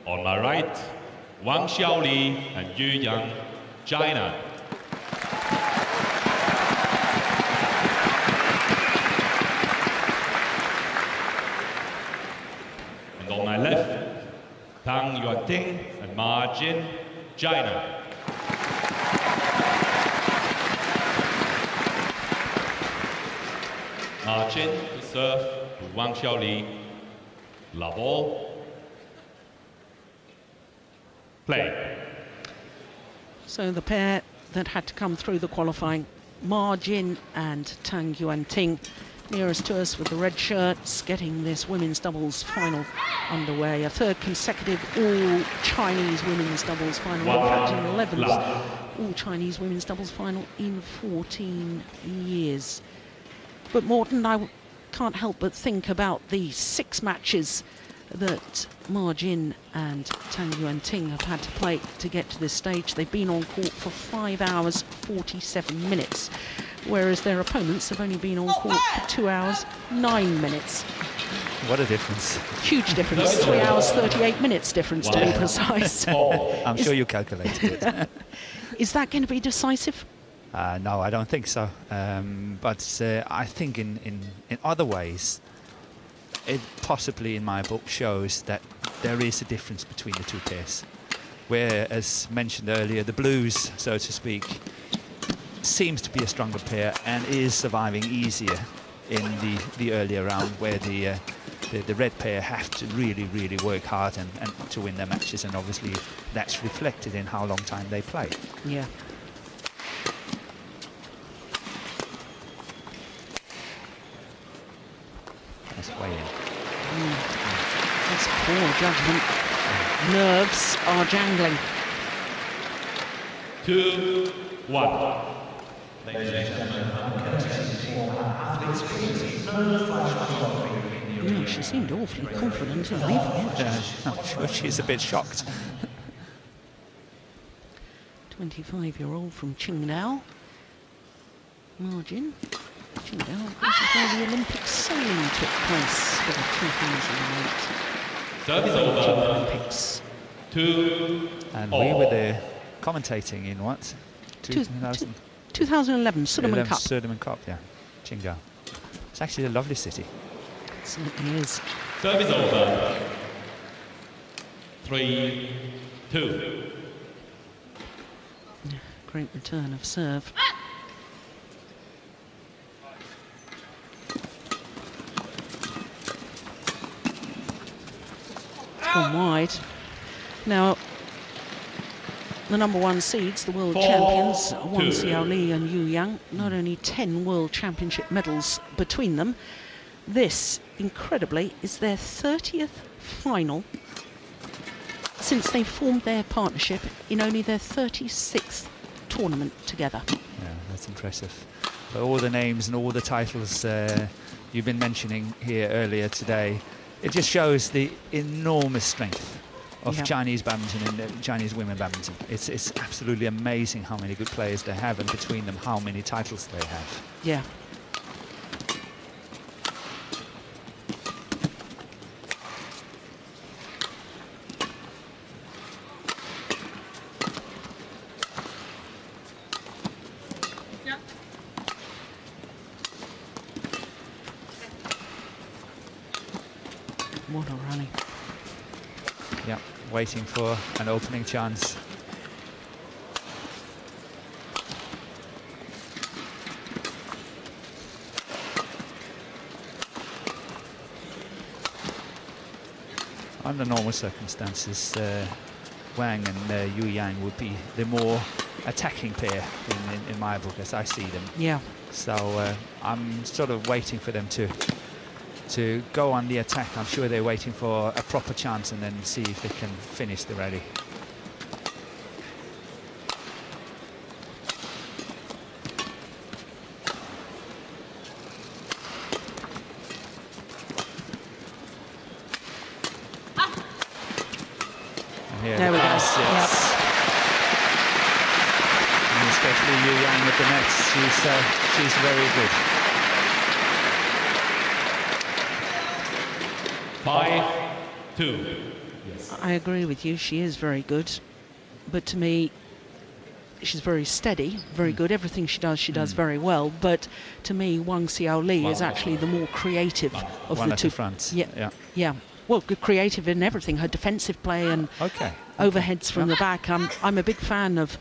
On my right, Wang Xiaoli and Yu Yang, China. And on my left, Tang Yuanting and Ma Jin, China. Ma Jin to serve to Wang Xiaoli. Love all. Play. So the pair that had to come through the qualifying, Ma Jin and Tang Yuanting, nearest to us with the red shirts, getting this women's doubles final underway. A third consecutive all-Chinese women's doubles final. In fact, an 11th all-Chinese women's doubles final in 14 years. But Morton, I can't help but think about the 6 matches that Ma Jin and Tang Yuanting have had to play to get to this stage. They've been on court for 5 hours, 47 minutes, whereas their opponents have only been on court for 2 hours, 9 minutes. What a difference. Huge difference, 3 hours, 38 minutes difference to be precise. I'm sure you calculated it. Is that going to be decisive? No, I don't think so. But I think in other ways, it possibly, in my book, shows that there is a difference between the two pairs. Where, as mentioned earlier, the blues, so to speak, seems to be a stronger pair and is surviving easier in the earlier round, where the red pair have to really work hard and to win their matches, and obviously that's reflected in how long time they play. Yeah. That's way in. That's poor judgment. Nerves are jangling. 2-1. Yeah, she seemed awfully confident in leaving it. I'm sure she's a bit shocked. 25-year-old from Qingdao. Ma Jin. Qingdao, this is where the Olympic sailing took place for the 2008 Service over. Olympics. 2-2. And we were there commentating in what? 2011 Sudirman Cup. Sudirman Cup, yeah. Qingdao. It's actually a lovely city. It certainly is. Service over. 3-2. Great return of serve. It's gone wide. Now, the #1 seeds, the world champions, Wang Xiaoli and Yu Yang, not only 10 world championship medals between them, this, incredibly, is their 30th final since they formed their partnership in only their 36th tournament together. Yeah, that's impressive. But all the names and all the titles you've been mentioning here earlier today, it just shows the enormous strength of Chinese badminton and Chinese women badminton. It's absolutely amazing how many good players they have, and between them how many titles they have. Yeah. What a rally. Yeah, waiting for an opening chance. Under normal circumstances, Wang and Yu Yang would be the more attacking pair in my book, as I see them. Yeah. So I'm sort of waiting for them to go on the attack. I'm sure they're waiting for a proper chance and then see if they can finish the rally. And here There we go. yes. Yep. And especially Yu Yang with the nets, she's very good. 5-2. Yes. I agree with you. She is very good. But to me, she's very steady, very good. Everything she does very well. But to me, Wang Xiaoli is actually the more creative of One the at two. the front. Yeah, yeah. Well, good creative in everything. Her defensive play and overheads from the back. I'm a big fan of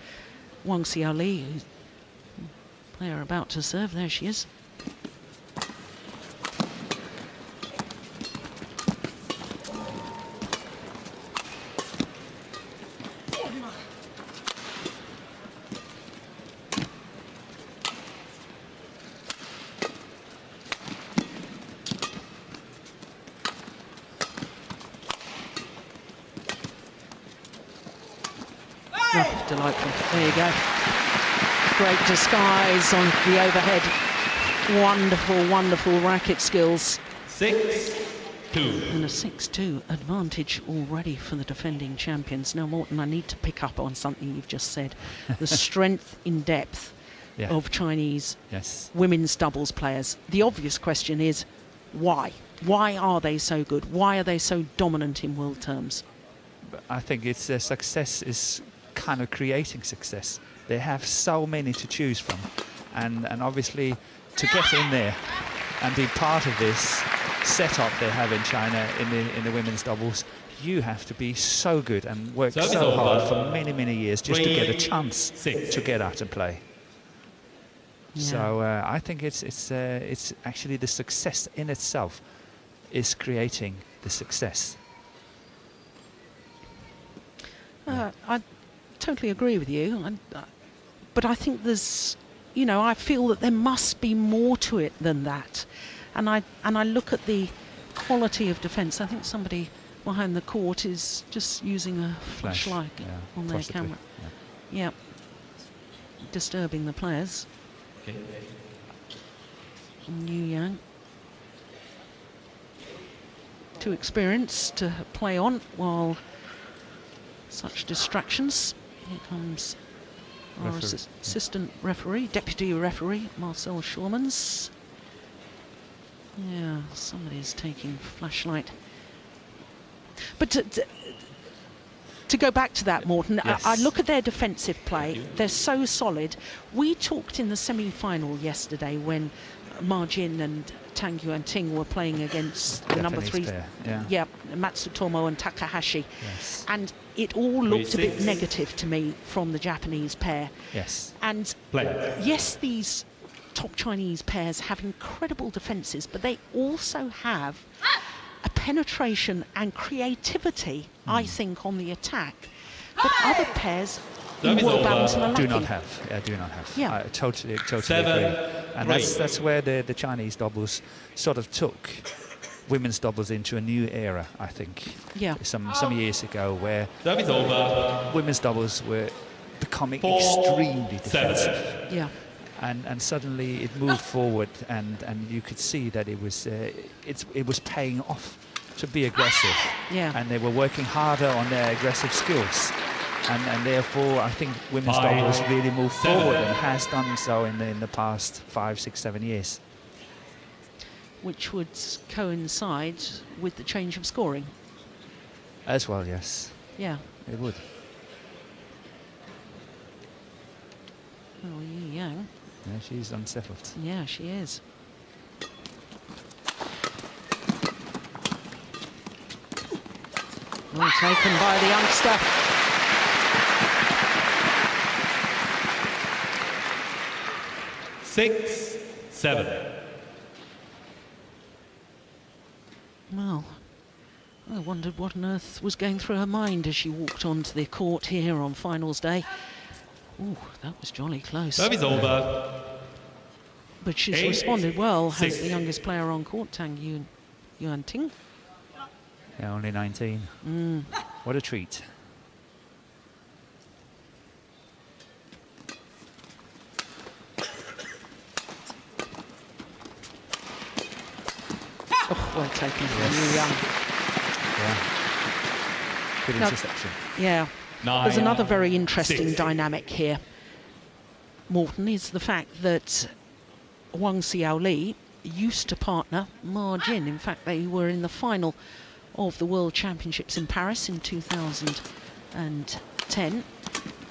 Wang Xiaoli. Player about to serve. There she is. Oh, delightful. There you go. Great disguise on the overhead. Wonderful, wonderful racket skills. 6-2. And a 6-2 advantage already for the defending champions. Now, Morten, I need to pick up on something you've just said. The strength in depth of Chinese women's doubles players. The obvious question is, why? Why are they so good? Why are they so dominant in world terms? I think it's their success is kind of creating success. They have so many to choose from, and obviously to get in there and be part of this setup they have in China in the women's doubles, you have to be so good and work so hard for many years just to get a chance to get out and play. So I think it's actually the success in itself is creating the success. I totally agree with you, but I think there's, I feel that there must be more to it than that, and I look at the quality of defence. I think somebody behind the court is just using a flashlight on their camera. Yeah, disturbing the players. Okay. Yu Yang, too experienced to play on while such distractions. Here comes our assistant referee, deputy referee, Marcel Schurmans. Yeah, somebody's taking flashlight. But to go back to that, Morten, I look at their defensive play. They're so solid. We talked in the semi-final yesterday when Ma Jin and Tang Yuanting were playing against the number 3, Matsutomo and Takahashi. Yes. And it all looked a bit negative to me from the Japanese pair. Yes. And yes, these top Chinese pairs have incredible defences, but they also have a penetration and creativity, I think, on the attack that other pairs in world badminton are lacking. Do not have. Yeah. I totally agree. And that's where the Chinese doubles sort of took women's doubles into a new era, I think. Yeah. Some years ago, where over. women's doubles were becoming extremely defensive. Yeah. And suddenly it moved forward, and you could see that it was paying off to be aggressive. Yeah. And they were working harder on their aggressive skills. And therefore, I think women's doubles really moved forward and has done so in the past 5, 6, 7 years. Which would coincide with the change of scoring. As well, yes. Yeah. It would. Oh, Yu Yang. Yeah, she's unsettled. Yeah, she is. Well taken by the youngster. Six, 7. Well, I wondered what on earth was going through her mind as she walked onto the court here on finals day. Ooh, that was jolly close. Service over. But she's responded well, has the youngest player on court, Tang Yuanting. Yeah, only 19. What a treat. Oh, well taken from Yu Yang. Yeah. Good interception. Yeah. 9, There's another very interesting 6. dynamic here, Morten, is the fact that Wang Xiaoli used to partner Ma Jin. In fact, they were in the final of the World Championships in Paris in 2010.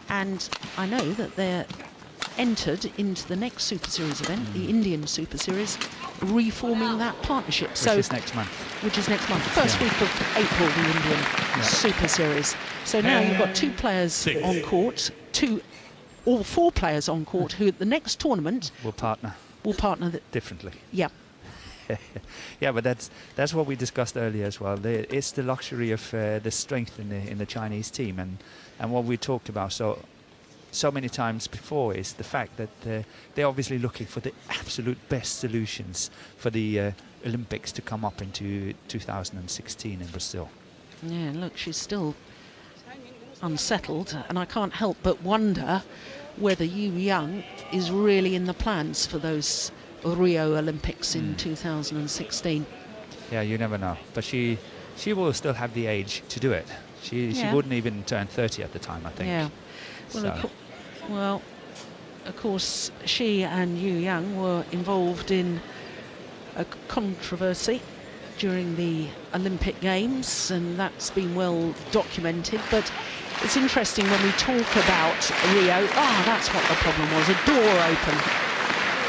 And I know that they're entered into the next Super Series event, the Indian Super Series, reforming that partnership. Which is next month. Which is next month. First week of April, the Indian Super Series. So now you've got 2 players on court, all 4 players on court who at the next tournament will partner differently. Yeah. Yeah, but that's what we discussed earlier as well. It's the luxury of the strength in the Chinese team, and what we talked about so many times before is the fact that they're obviously looking for the absolute best solutions for the Olympics to come up into 2016 in Brazil. Yeah, look, she's still unsettled, and I can't help but wonder whether Yu Yang is really in the plans for those Rio Olympics in 2016. Yeah, you never know. But she will still have the age to do it. She wouldn't even turn 30 at the time, I think. Yeah. Well, of course, she and Yu Yang were involved in a controversy during the Olympic Games, and that's been well documented. But it's interesting when we talk about Rio. That's what the problem was, a door open.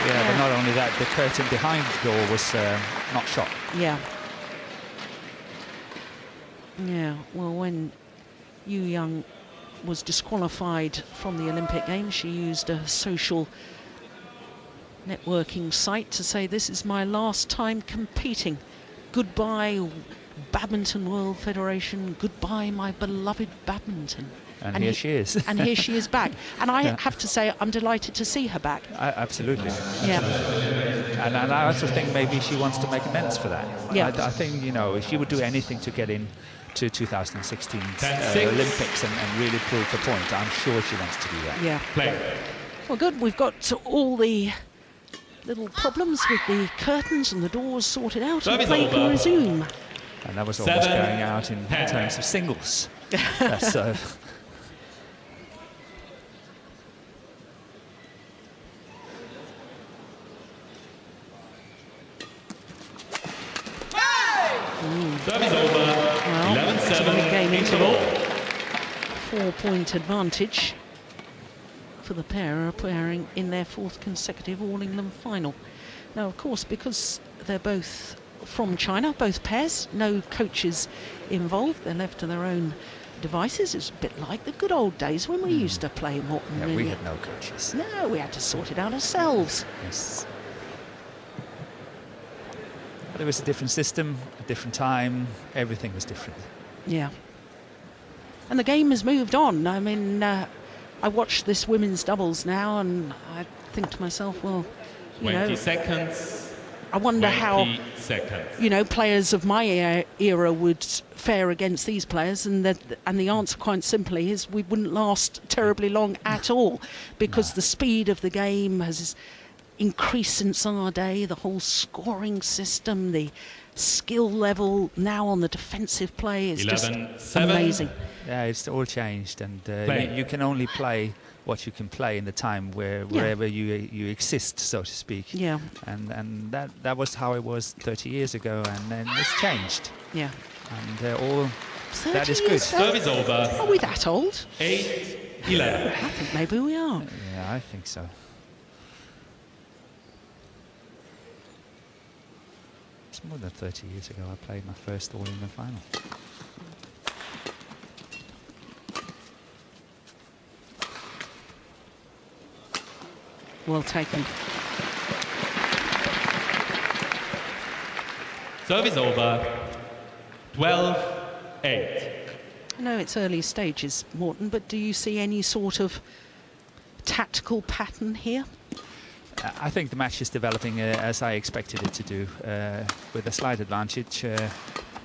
Yeah, but not only that, the curtain behind the door was not shut. Yeah. Yeah, well, when Yu Yang was disqualified from the Olympic Games, she used a social networking site to say, "This is my last time competing. Goodbye, Badminton World Federation. Goodbye, my beloved badminton." And here she is. And here she is back. And I have to say, I'm delighted to see her back. Absolutely. Yeah. And I also think maybe she wants to make amends for that. Yeah. I think, she would do anything to get in to 2016 Olympics and really prove the point. I'm sure she wants to do that. Yeah. Play. Well, good. We've got all the little problems with the curtains and the doors sorted out, and play can resume. And that was almost going out in terms of singles. So. Service over. 11-7. Game interval. 4-point advantage for the pair, appearing in their 4th consecutive All-England final. Now, of course, because they're both from China, both pairs, no coaches involved, they're left to their own devices. It's a bit like the good old days when we used to play Morton. Yeah, we had no coaches. No, we had to sort it out ourselves. Yes. But it was a different system, a different time, everything was different. Yeah. And the game has moved on. I mean, I watch this women's doubles now and I think to myself, well, 20 seconds. I wonder how, seconds. Players of my era would fare against these players, and the answer quite simply is we wouldn't last terribly long at all, because the speed of the game has increased since our day, the whole scoring system, the skill level now on the defensive play is just amazing. Yeah, it's all changed, and you can only play what you can play in the time wherever you exist, so to speak. Yeah. And that was how it was 30 years ago, and then it's changed. Yeah. And all that is good. Service over. Are we that old? 8-11. I think maybe we are. Yeah, I think so. It's more than 30 years ago I played my first All-England final. Well taken. Service over. 12-8. I know it's early stages, Morton, but do you see any sort of tactical pattern here? I think the match is developing as I expected it to do, with a slight advantage to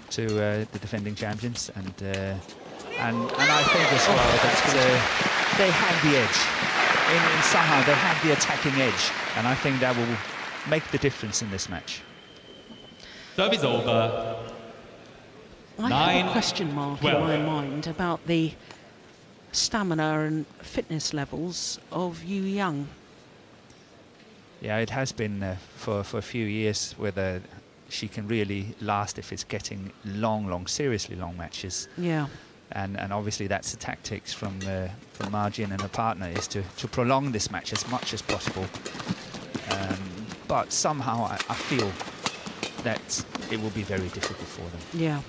the defending champions, and I think as well that they have the edge. In somehow they have the attacking edge, and I think that will make the difference in this match. Service over. I have a question mark in my mind about the stamina and fitness levels of Yu Yang. Yeah, it has been for a few years, whether she can really last if it's getting long, seriously long matches. Yeah. And obviously that's the tactics from Ma Jin and her partner, is to prolong this match as much as possible. But somehow I feel that it will be very difficult for them. Yeah.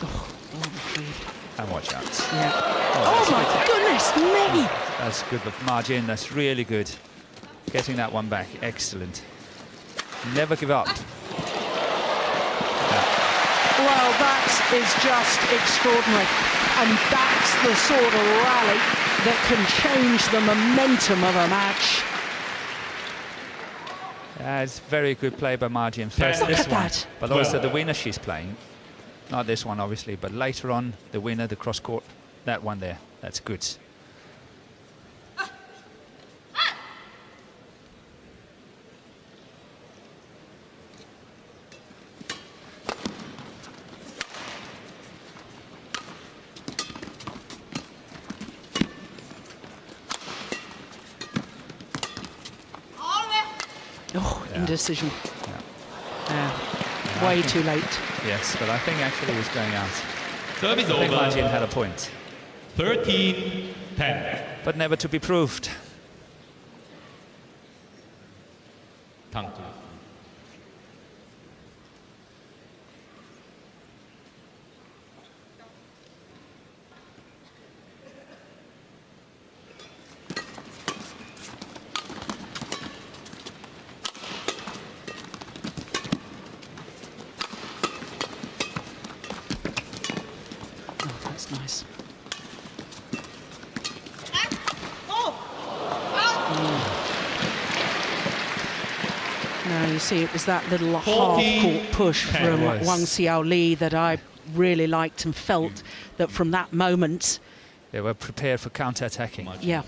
Oh, retrieved. And watch out. Yeah. Oh my goodness me! That's good look. Ma Jin, that's really good. Getting that one back, excellent. Never give up. Well, that is just extraordinary. And that's the sort of rally that can change the momentum of a match. It's very good play by Ma Jin. First Look this at one, that. but also the winner she's playing. Not this one, obviously, but later on, the winner, the cross-court, that one there. That's good. Oh, indecision. Yeah. Way too late. Yes, but I think actually it was going out. Serve is I think Ma Jin over. had a point. 13-10. But never to be proved. Tang Tu. Oh, that's nice. Now you see it was that little half-court push from It was. Wang Xiaoli that I really liked and felt that from that moment, They were prepared for counter-attacking. yeah.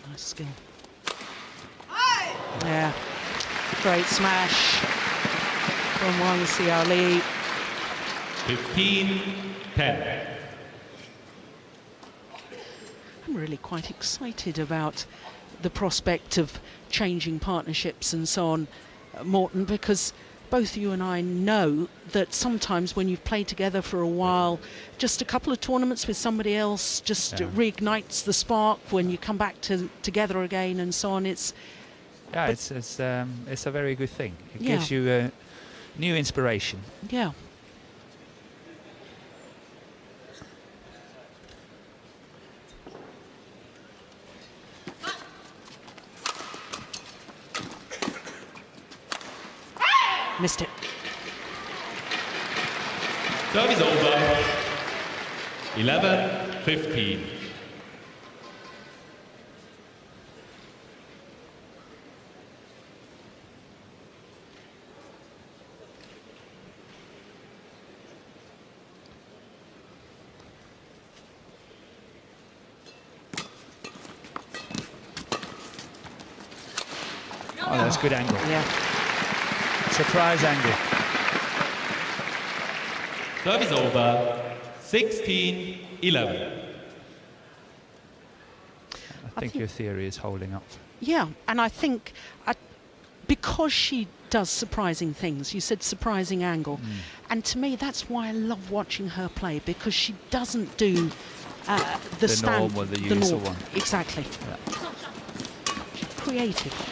Nice skill. Yeah, great smash from Wang Xiaoli. 15-10. I'm really quite excited about the prospect of changing partnerships and so on, Morten, because both you and I know that sometimes when you've played together for a while, just a couple of tournaments with somebody else just reignites the spark when you come back together again and so on. It's a very good thing. It Yeah. gives you new inspiration. Yeah. Missed it. Serve is over. 11-15. Oh, that's good angle. Yeah. Surprise angle. Serve is over. 16-11. I think your theory is holding up. Yeah, and I think because she does surprising things, you said surprising angle, and to me that's why I love watching her play, because she doesn't do the norm or the usual one. Exactly. Yeah. She's creative.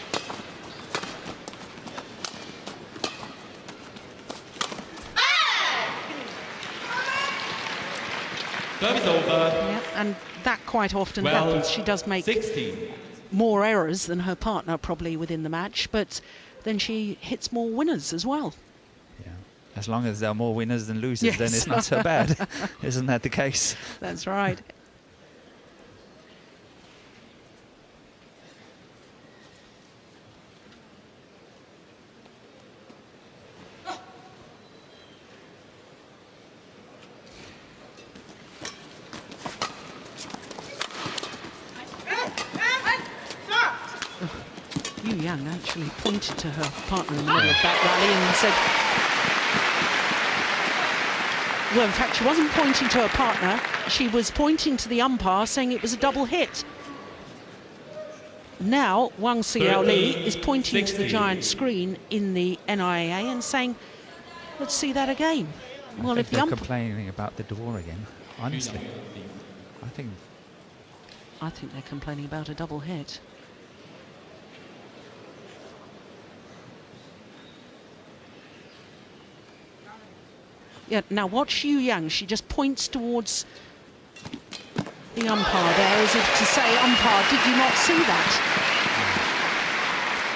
Serve is over. Yeah, and that quite often Well, happens. She does make 16. more errors than her partner probably within the match, but then she hits more winners as well. Yeah. As long as there are more winners than losers, then Yes. it's not so bad. Isn't that the case? That's right. Yang actually pointed to her partner in the middle of that rally and said, well, in fact, she wasn't pointing to her partner, she was pointing to the umpire saying it was a double hit. Now, Wang Xiaoli is pointing to the giant screen in the NIA and saying, let's see that again. Well, if the they're complaining about the door again, honestly. I think they're complaining about a double hit. Yeah, now watch Yu Yang. She just points towards the umpire there as if to say, umpire, did you not see that?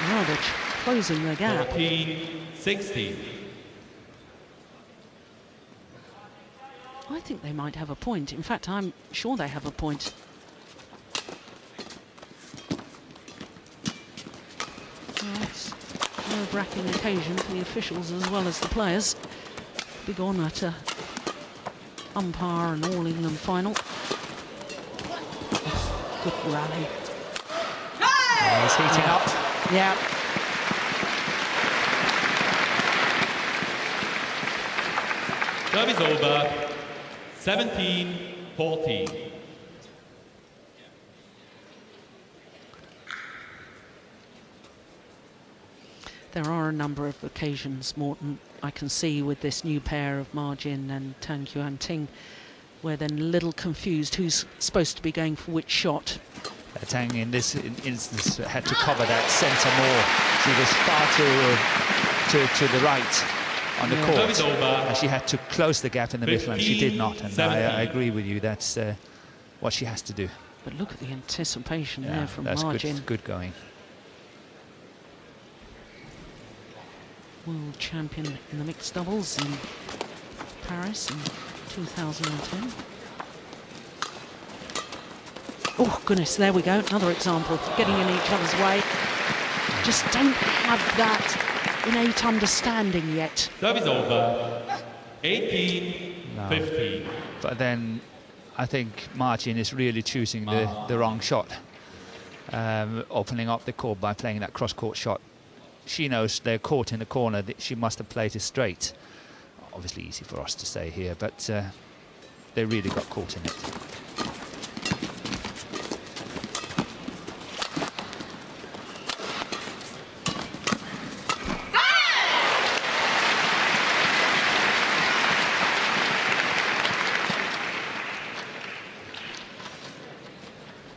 No, they're closing the gap. 14-16. I think they might have a point. In fact, I'm sure they have a point. Well, it's a nerve-wracking occasion for the officials as well as the players. Big honour to umpire an All-England final. Good rally. he's heating up. Yeah. Serve is over. 17-14. There are a number of occasions, Morton, I can see with this new pair of Ma Jin and Tang Yuanting, where they're a little confused who's supposed to be going for which shot. Tang in this instance had to cover that centre more. She was far to the right on the court, and she had to close the gap in the middle, and she did not. And I agree with you. That's what she has to do. But look at the anticipation there from Ma Jin. That's good going. World champion in the mixed doubles in Paris in 2010. Oh goodness, there we go, another example, getting in each other's way. Just don't have that innate understanding yet. Service over, 18-15. No. But then I think Ma Jin is really choosing the wrong shot, opening up the court by playing that cross-court shot. She knows they're caught in the corner, that she must have played it straight. Obviously easy for us to say here, but they really got caught in it.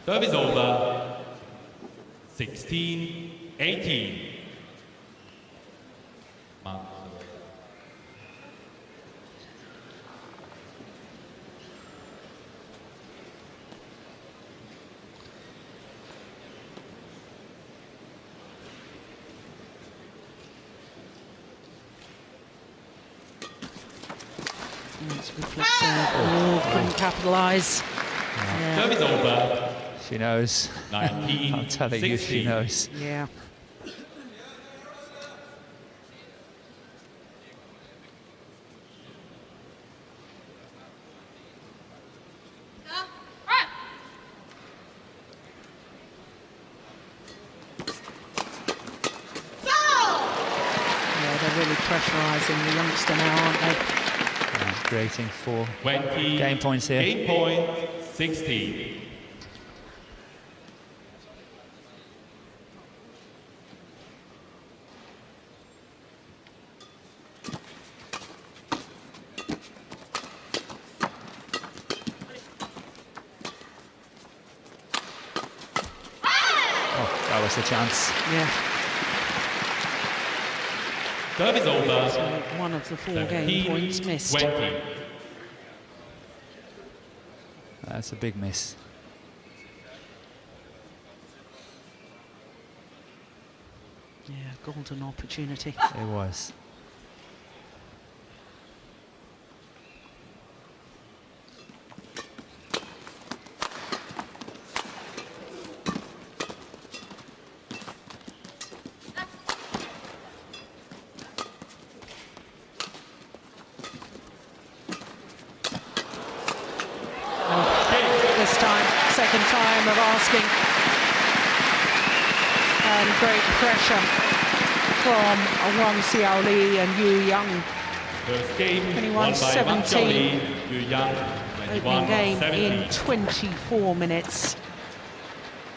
Service over, 16-18. It's reflex there. Oh, couldn't capitalise. Yeah. Service over. She knows. 19, I'm telling you, she knows. Yeah. They're really pressurising the youngster now, aren't they? Creating 4 20 game points here. Game point, 16. Oh, that was the chance. Yeah. Service over. So one of the 4 game points missed. 20. That's a big miss. Yeah, golden opportunity. It was. This time, second time of asking. And great pressure from Wang Xiaoli and Yu Yang. First game won by 21-17. Wang Xiaoli Yu Yang. Opening game in 24 minutes.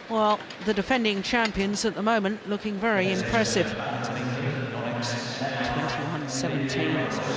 Well, the defending champions at the moment looking very impressive. 21-17.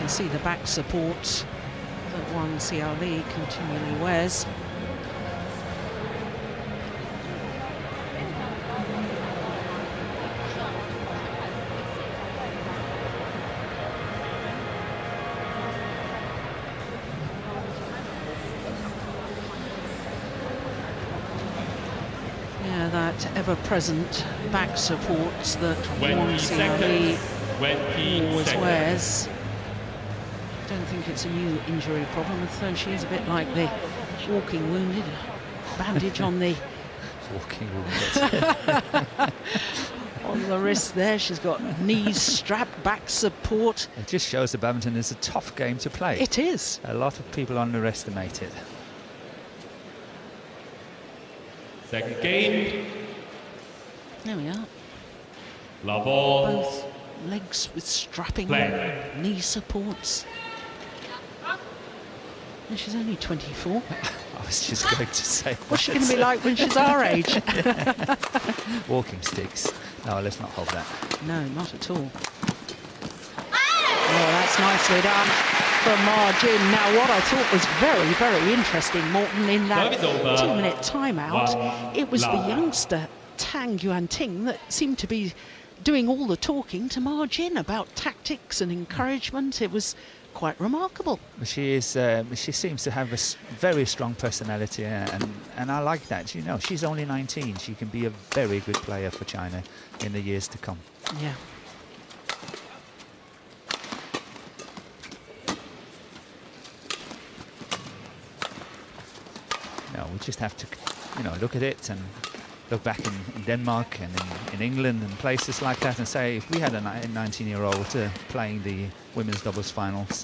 See the back support that Wang Xiaoli continually wears. Yeah, that ever-present back support that Wang Xiaoli always wears. I don't think it's a new injury problem, though she is a bit like the walking wounded. Bandage on the walking wounded on the wrist there. She's got knees strapped, back support. It just shows that badminton is a tough game to play. It is. A lot of people underestimate it. Second game. There we are. Love all. Both legs with strapping Play. knee supports. And she's only 24. I was just going to say. What's she going to be like when she's our age? Walking sticks. No, let's not hold that. No, not at all. Oh, that's nicely done from Ma Jin. Now, what I thought was very, very interesting, Morton, in that 2-minute timeout, it was the youngster Tang Yuanting that seemed to be doing all the talking to Ma Jin about tactics and encouragement. It was quite remarkable. She is. She seems to have a very strong personality, and I like that. You know, she's only 19. She can be a very good player for China in the years to come. Yeah. No, we just have to, you know, look at it and look back in Denmark and in England and places like that and say, if we had a 19-year-old playing the women's doubles finals,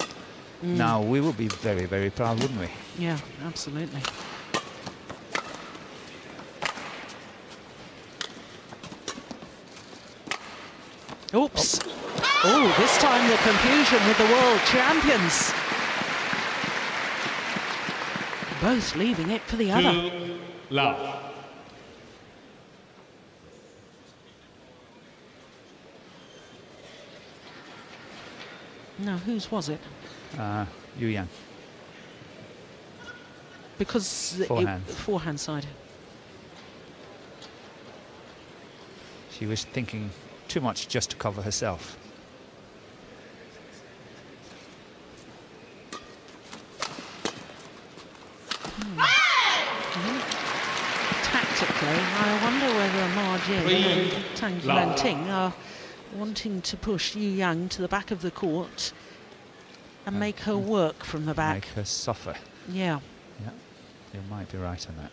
now we would be very, very proud, wouldn't we? Yeah, absolutely. Oops. Oh, this time the confusion with the world champions. Both leaving it for the other. Love. Now, whose was it? Yu Yang. Because Forehand. Forehand side. She was thinking too much just to cover herself. Tactically, I wonder whether Ma Jin and Tang Yuanting are wanting to push Yu Yang to the back of the court and make her work from the back. Make her suffer. Yeah. Yeah, you might be right on that.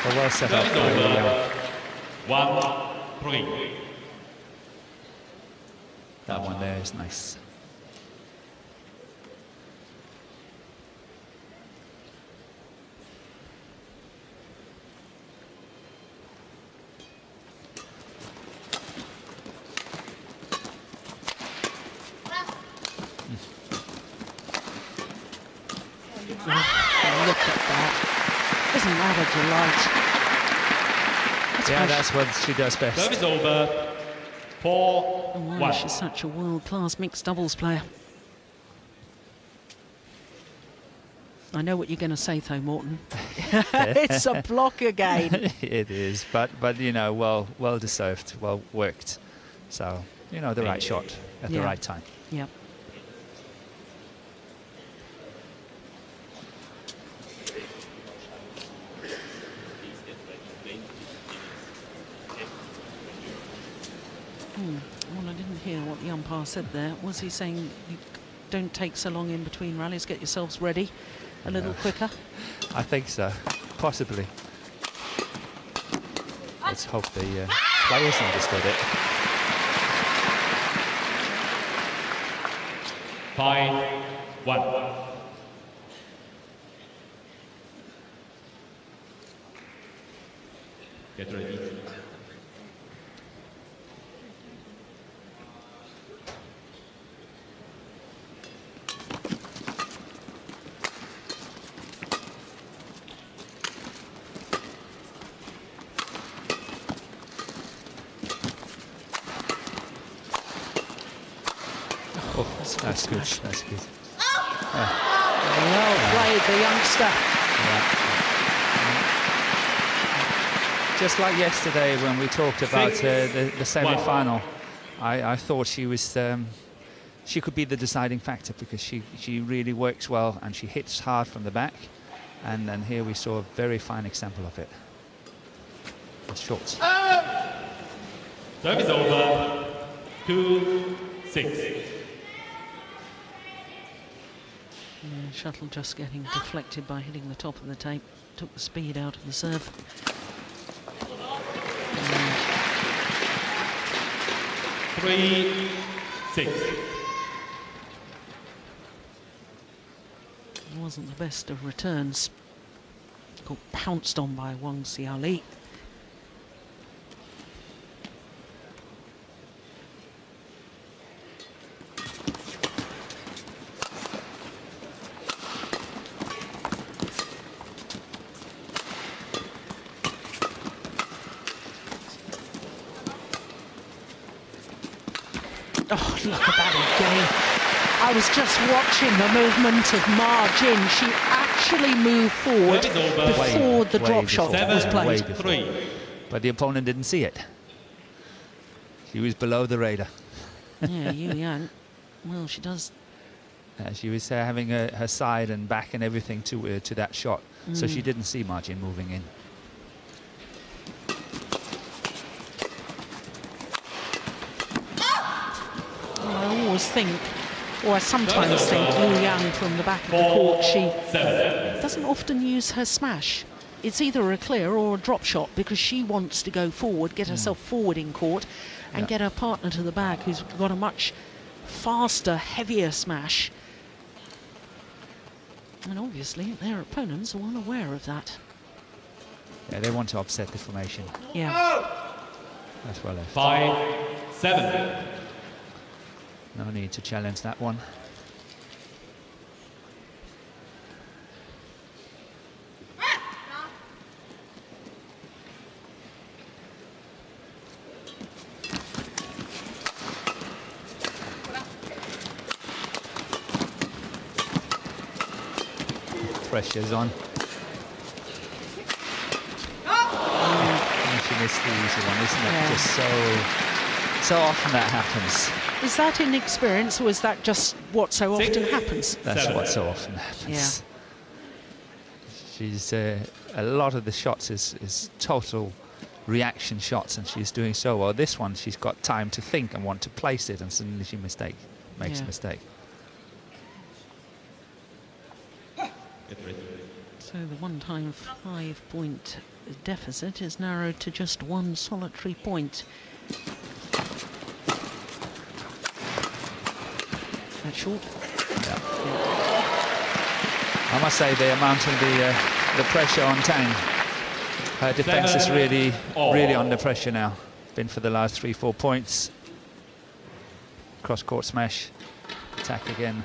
Well set up by Yu Yang. 1-3. That one there is nice. Look at that. Isn't that a delight? Yeah, that's what she does best. Service over. 4-1. Wow, she's such a world-class mixed doubles player. I know what you're going to say, though, Morton. It's a block again. It is, but you know, well deserved, well worked. So, you know, the right shot at the right time. Yeah. Well, I didn't hear what the umpire said there. Was he saying you don't take so long in between rallies, get yourselves ready a little quicker? I think so, possibly. Let's hope the players understood it. 5-1. Get ready. That's good. That's good. Well played, the youngster. Yeah. Just like yesterday when we talked about the semi-final, I thought she was she could be the deciding factor because she really works well and she hits hard from the back, and then here we saw a very fine example of it. It's short. Service over. 2-6. Yeah, shuttle just getting deflected by hitting the top of the tape. Took the speed out of the serve. 3-6. It wasn't the best of returns. Got pounced on by Wang Xiaoli. Oh, look at that again. I was just watching the movement of Ma Jin. She actually moved forward before the drop shot was played. 7-3. But the opponent didn't see it. She was below the radar. Yeah, Yu Yang. Well, she does. She was having her side and back and everything to that shot. So she didn't see Ma Jin moving in. I always think, or I sometimes think, Yu Yang from the back of the court, she doesn't often use her smash. It's either a clear or a drop shot because she wants to go forward, get herself forward in court and get her partner to the back who's got a much faster, heavier smash. And obviously their opponents are well aware of that. Yeah, they want to upset the formation. Yeah. That's well left. 5-7. No need to challenge that one. Pressure's on. And she missed the easy one, isn't it? Yeah. Just so often that happens. Is that inexperience or is that just what so often happens? That's what so often happens. She's a lot of the shots is total reaction shots, and she's doing so well. This one, she's got time to think and want to place it, and suddenly she makes a mistake. So the one-time 5-point deficit is narrowed to just one solitary point. That short? Yeah. I must say the amount of the pressure on Tang. Her defence is really under pressure now. Been for the last 3-4 points. Cross-court smash. Attack again.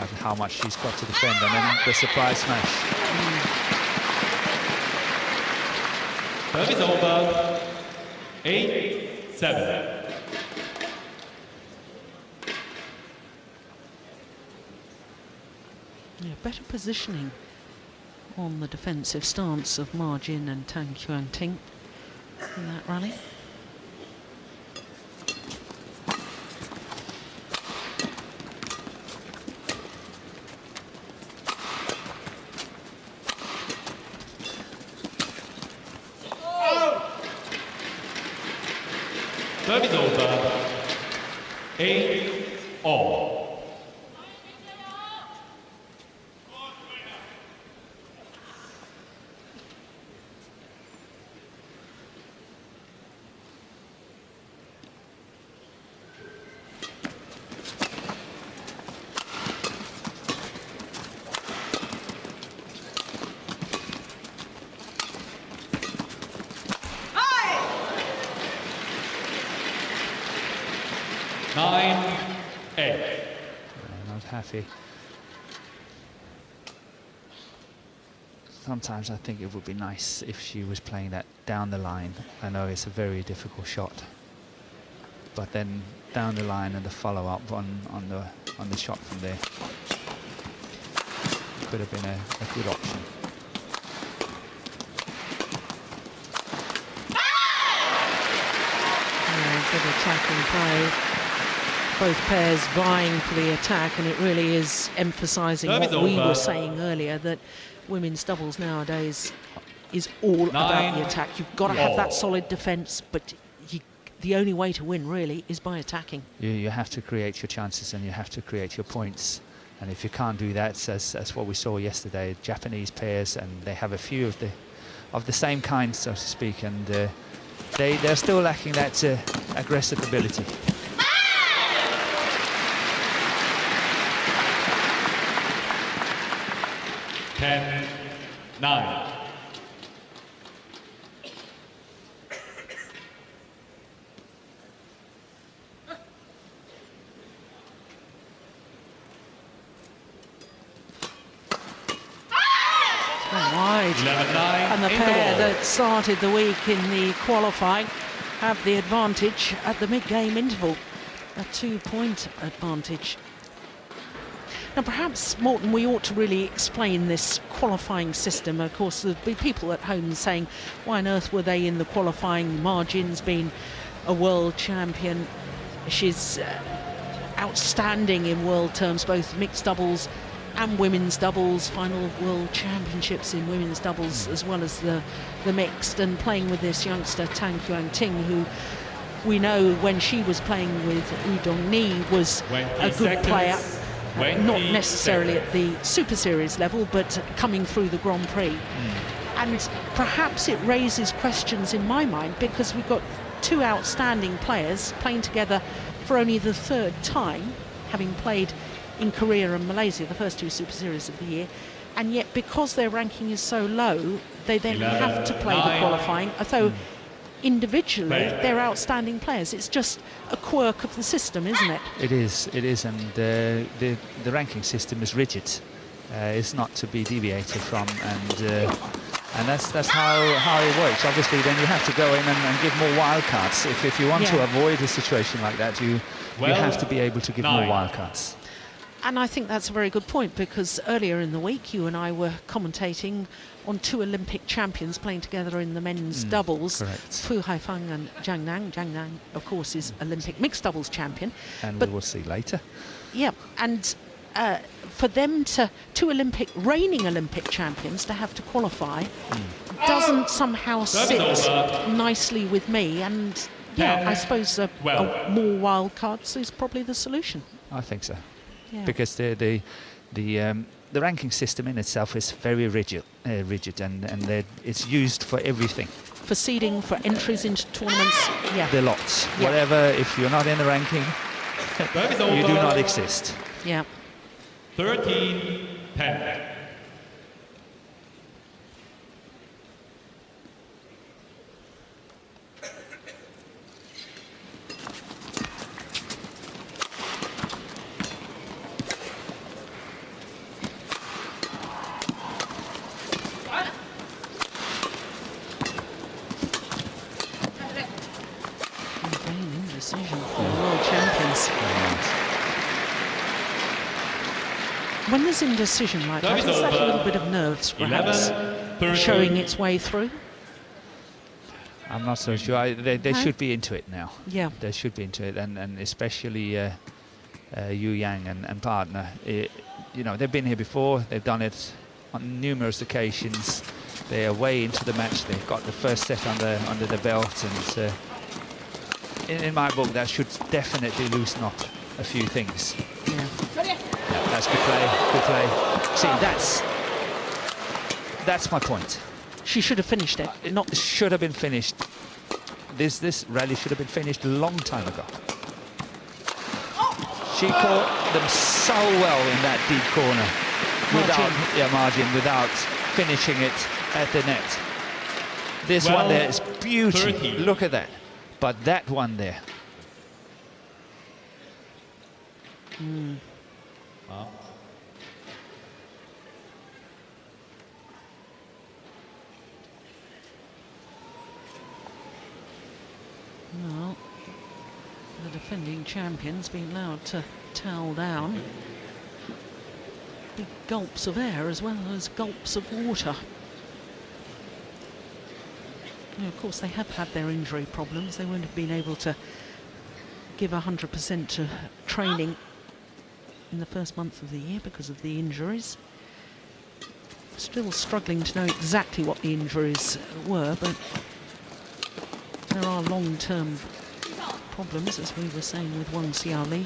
but how much she's got to defend, and then the surprise smash. Serve is over. 8-7. Yeah, better positioning on the defensive stance of Ma Jin and Tang Yuanting in that rally. Serve is over. 8-all. Not happy. Sometimes I think it would be nice if she was playing that down the line. I know it's a very difficult shot, but then down the line and the follow-up on the shot from there could have been a good option. Yeah, good attacking play. Both pairs vying for the attack, and it really is emphasising what we were saying earlier, that women's doubles nowadays is all about the attack. You've got to have that solid defence, but the only way to win really is by attacking. You have to create your chances and you have to create your points, and if you can't do that, as what we saw yesterday, Japanese pairs, and they have a few of the same kind, so to speak, and they're still lacking that aggressive ability. Ten, 9. Wide. 11-9. And the pair that started the week in the qualifying have the advantage at the mid-game interval, a 2-point advantage. Now, perhaps, Morten, we ought to really explain this qualifying system. Of course, there'll be people at home saying, why on earth were they in the qualifying? Ma Jin's been a world champion. She's outstanding in world terms, both mixed doubles and women's doubles, final world championships in women's doubles as well as the mixed, and playing with this youngster Tang Yuanting, who we know when she was playing with Yu Dongni was a good player. Not necessarily at the Super Series level, but coming through the Grand Prix. And perhaps it raises questions in my mind, because we've got two outstanding players playing together for only the third time, having played in Korea and Malaysia, the first two Super Series of the year, and yet because their ranking is so low, they then have to play the qualifying, although individually they're outstanding players. It's just a quirk of the system, isn't it? It is, and the ranking system is rigid. It's not to be deviated from, and that's how it works. Obviously, then you have to go in and give more wildcards. If you want to avoid a situation like that, you have to be able to give more wildcards. And I think that's a very good point, because earlier in the week you and I were commentating on two Olympic champions playing together in the men's doubles. Correct. Fu Haifeng and Zhang Nan. Zhang Nan, of course, is Olympic mixed doubles champion. And we will see later. Yeah, and for them two reigning Olympic champions to have to qualify doesn't somehow sit nicely with me. And yeah, I suppose more wild cards is probably the solution. I think so. Yeah. Because the ranking system in itself is very rigid, and it's used for everything. For seeding, for entries into tournaments, The lots. Whatever, if you're not in the ranking, you do not exist. Yeah. 13-10. When there's indecision like that, is that a little bit of nerves perhaps 11-30. showing its way through? I'm not so sure. They No? should be into it now. Yeah. They should be into it, and especially Yu Yang and partner. You know, they've been here before. They've done it on numerous occasions. They are way into the match. They've got the first set under the belt, and in my book, that should definitely loosen up a few things. Yeah. Yeah, that's good play. Good play. See, that's my point. She should have finished it. It should have been finished. This rally should have been finished a long time ago. She caught them so well in that deep corner, margin, without finishing it at the net. This one there is beauty. 30. Look at that. But that one there. Well, the defending champion's been allowed to towel down. Big gulps of air as well as gulps of water. Now, of course, they have had their injury problems. They won't have been able to give 100% to training in the first month of the year because of the injuries. Still struggling to know exactly what the injuries were, but there are long-term problems, as we were saying with Wang Xiaoli.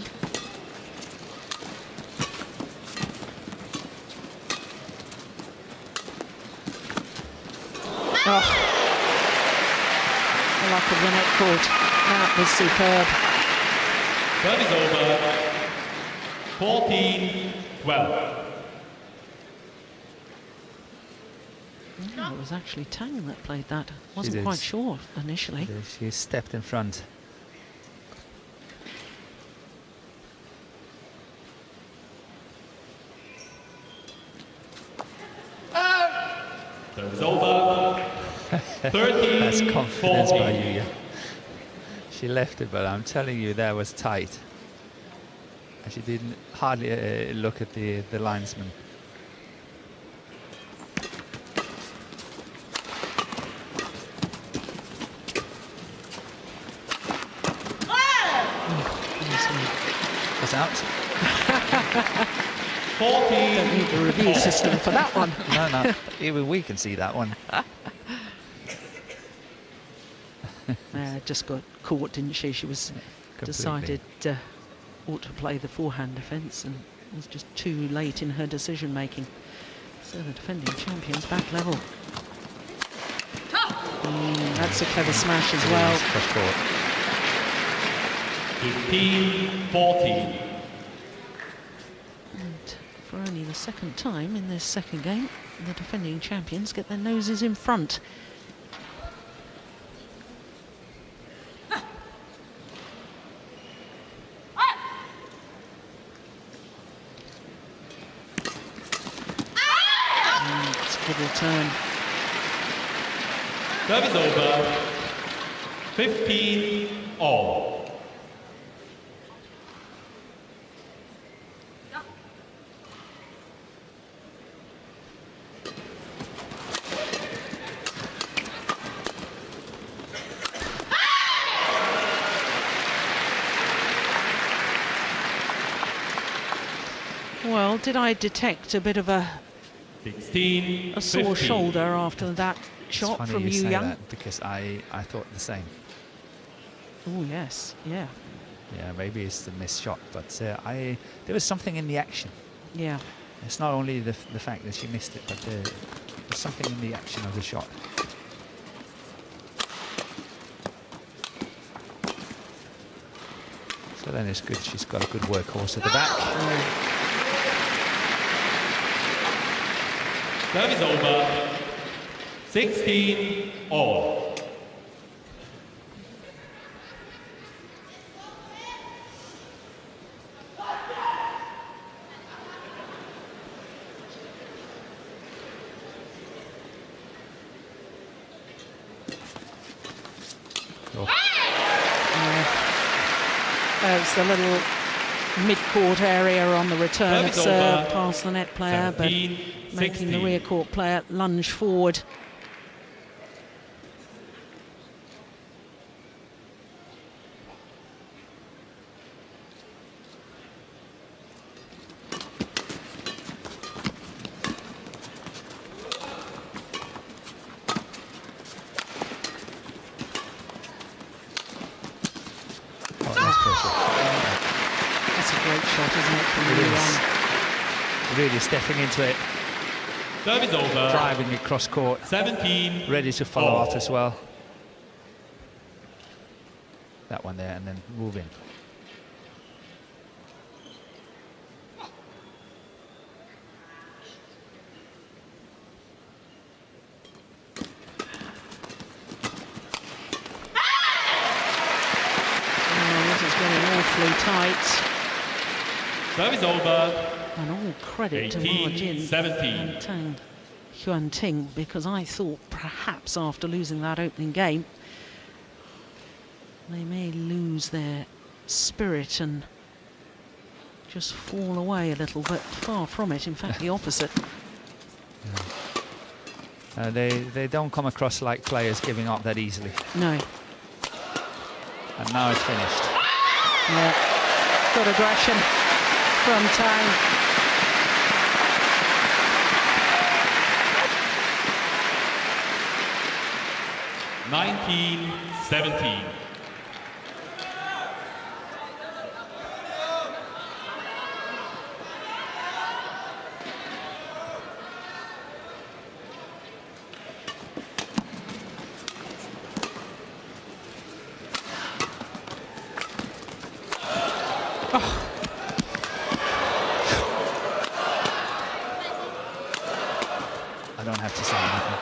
Oh. The luck of the net court. That was superb. That is over. 14-12. It was actually Tang that played that. Wasn't did. quite sure initially. She stepped in front. That is over. 13. That's confidence by 14. Yu Yang. She left it, but I'm telling you, that was tight. And she didn't hardly look at the linesman. It's out. 14. Don't need the review system for that one. No, even we can see that one. Just got caught, didn't she? She was decided ought to play the forehand defence and was just too late in her decision making. So the defending champion's back level. That's a clever smash as well. Cross court. 15-14. And for only the second time in this second game, the defending champions get their noses in front. It's a good return. That is over. 15-all. Well, did I detect a bit of a 16. sore shoulder after that shot It's funny from you Yu say Yang? that, because I thought the same. Oh yes, yeah, Yeah, maybe it's the missed shot, but there was something in the action. yeah. It's not only the fact that she missed it, but there's something in the action of the shot. So then it's good. She's got a good workhorse at the back. That is over. 16-all. There's the little mid-court area on the return of Service serve over. past the net player, but 17, making the 16. rear court player lunge forward. Oh, that's perfect. That's a great shot, isn't it, from It Yu is. Yang? Really stepping into it, Service over. driving it cross court, 17. ready to follow all. out as well. That one there, and then move in. Oh, this is getting awfully tight. Service over. And all credit to 18, Ma Jin 17. and Tang Yuanting, because I thought perhaps after losing that opening game, they may lose their spirit and just fall away a little, but far from it. In fact, the opposite. They don't come across like players giving up that easily. No. And now it's finished. Yeah. Good aggression from Tang. Nineteen, 17. I don't have to say anything.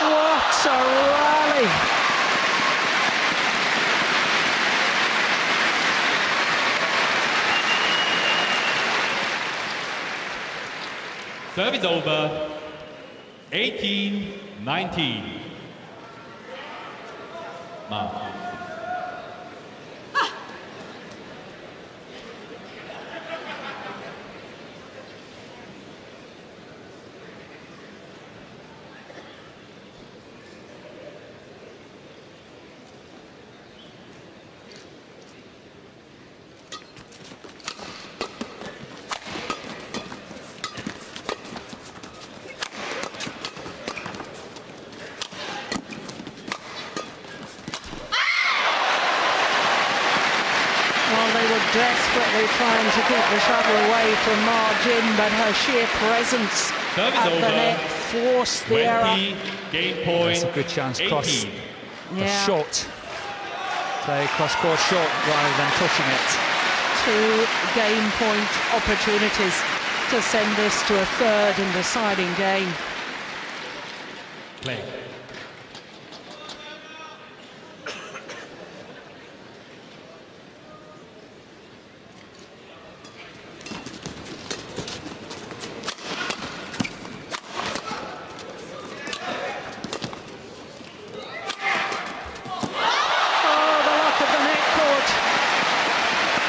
What a rally! Service over. 18, 19. Ma. Well, they were desperately trying to keep the shuttle away from Ma Jin, but her sheer presence Service at over. the net forced the error. 20, game point. That's a good chance. 18. Cross Yeah. short. Play cross court short rather than pushing it. 2 game point opportunities to send this to a third and deciding game. Play. Oh, the luck of the net court.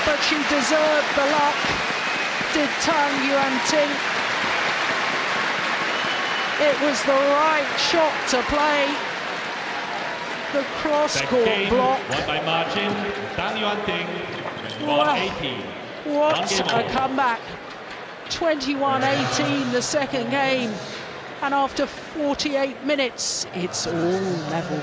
But she deserved the luck, did Tang Yuanting. It was the right shot to play. The Second cross-court game block. won by Ma Jin Tang Yuanting. Wow. 18. What One game a over. comeback. 21-18 the second game. And after 48 minutes, it's all level.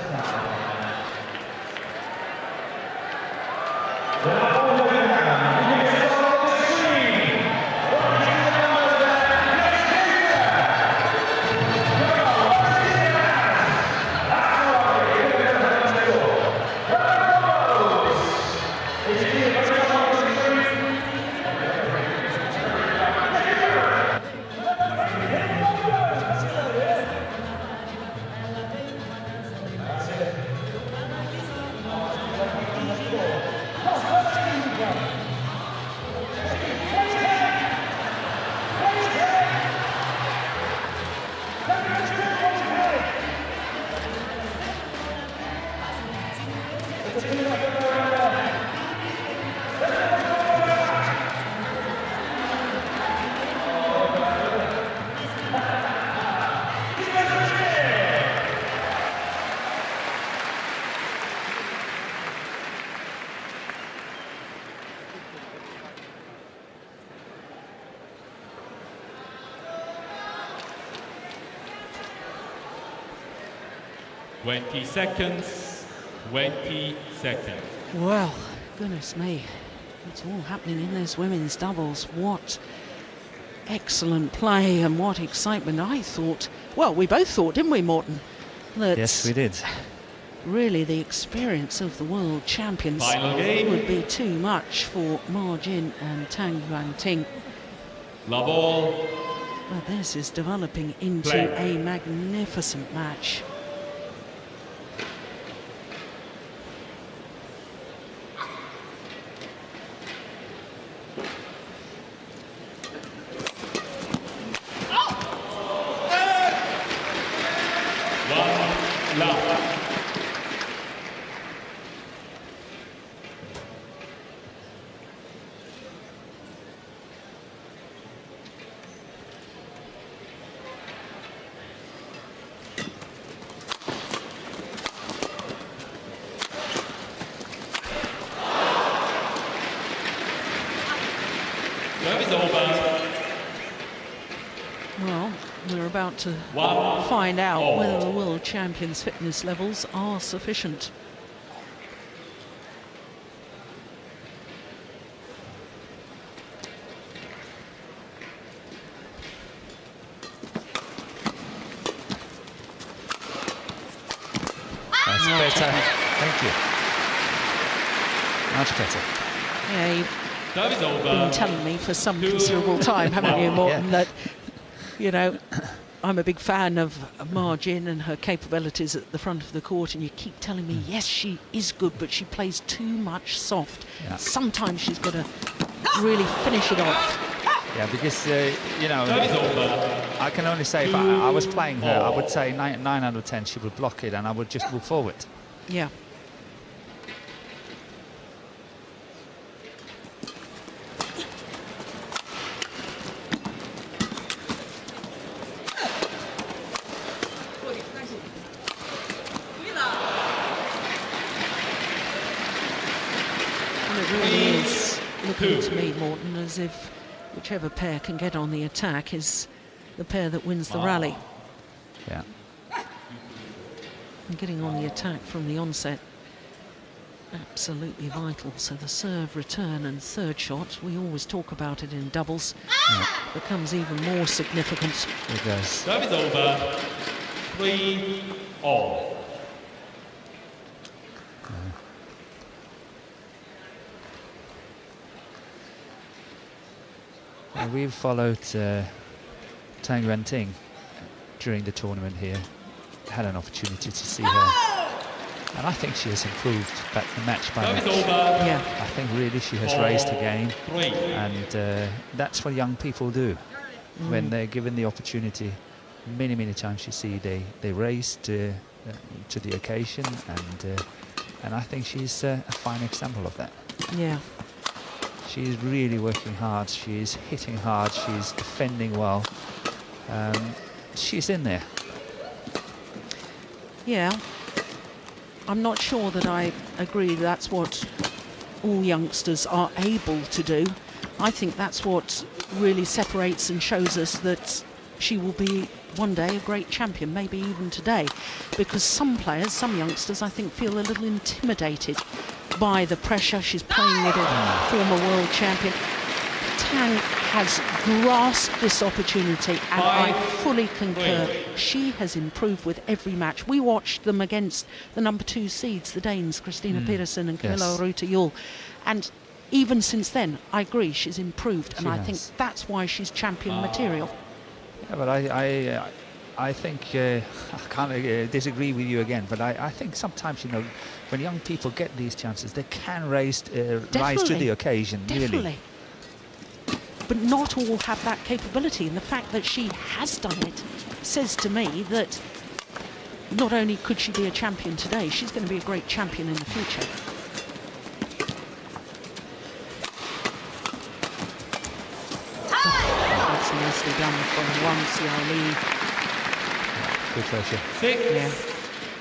20 seconds. 20 seconds. Well, goodness me, it's all happening in this women's doubles. What excellent play and what excitement. I thought, well, we both thought, didn't we, Morten? That Yes, we did. really the experience of the world champions Final game. would be too much for Ma Jin and Tang Yuanting. Love all. But this is developing into Play. a magnificent match. One love. Serve is over. Well, we're about to 1-1. find out whether the world champions' fitness levels are sufficient. That's better. Thank you. Much better. Yeah, you've Serve is over. been telling me for some considerable time, haven't you, Morten, Yeah. that, you know, I'm a big fan of Ma Jin and her capabilities at the front of the court, and you keep telling me, yes, she is good, but she plays too much soft. Yeah. Sometimes she's got to really finish it off. Yeah, because, you know, Serve is over. I can only say if I was playing her, I would say 9 out of 10 she would block it and I would just move forward. Yeah. And it really is looking to me, Morten, as if whichever pair can get on the attack is the pair that wins the rally. Yeah. And getting on the attack from the onset, absolutely vital. So the serve, return and third shot, we always talk about it in doubles, becomes even more significant. It does. Serve is over. 3-all. We've followed Tang Yuanting during the tournament here. Had an opportunity to see her. And I think she has improved match by Serve is match. over. Yeah. I think really she has raised her game. 3. And that's what young people do. When they're given the opportunity, many times you see they raise to the occasion. And I think she's a fine example of that. Yeah. She's really working hard, she's hitting hard, she's defending well. She's in there. Yeah. I'm not sure that I agree that's what all youngsters are able to do. I think that's what really separates and shows us that she will be one day a great champion, maybe even today. Because some players, some youngsters, I think feel a little intimidated by the pressure. She's playing with a former world champion. Tang has grasped this opportunity, and I fully concur. She has improved with every match. We watched them against the number 2 seeds, the Danes, Christina Pedersen and Camilla Yes. Ruta-Jul. And even since then, I agree, she's improved, and She I think has. that's why she's champion material. Yeah, but I think I can't disagree with you again. But I think sometimes, you know, when young people get these chances, they can rise to Definitely. the occasion. Definitely. Really. But not all have that capability, and the fact that she has done it says to me that not only could she be a champion today, she's going to be a great champion in the future. That's nicely done from Wang Xiaoli. Good pressure.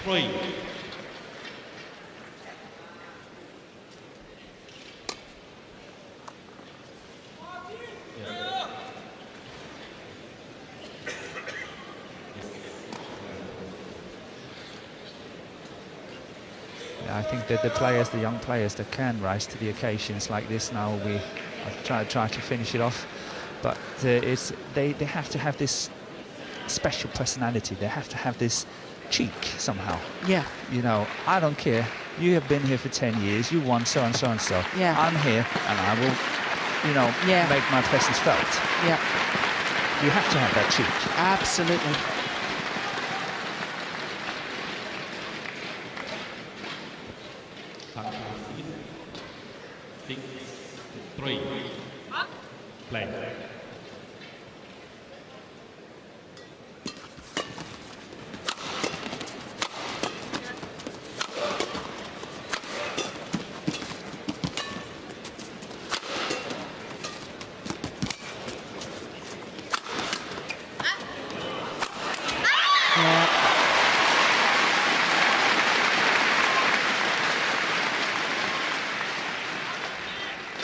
6-3. think that the players, the young players that can rise to the occasions like this now, we try to finish it off. But they have to have this special personality. They have to have this cheek somehow. Yeah. You know, I don't care. You have been here for 10 years. You won so and so and so. Yeah. I'm here, and I will, you know, make my presence felt. Yeah. You have to have that cheek. Absolutely. Six, three. Play.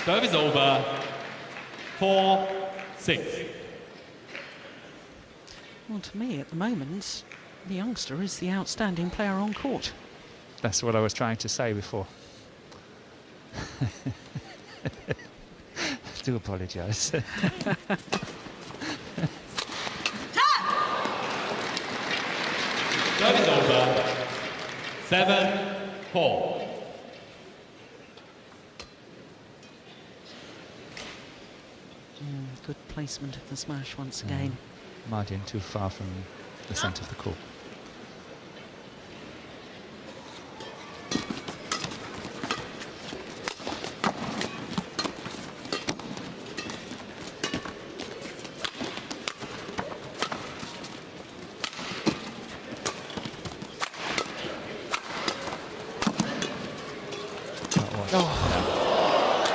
Serve is over. 4-6. Well, to me, at the moment, the youngster is the outstanding player on court. That's what I was trying to say before. Do apologise. Serve is over. 7-4. Good placement of the smash once again. Ma Jin too far from the centre of the court.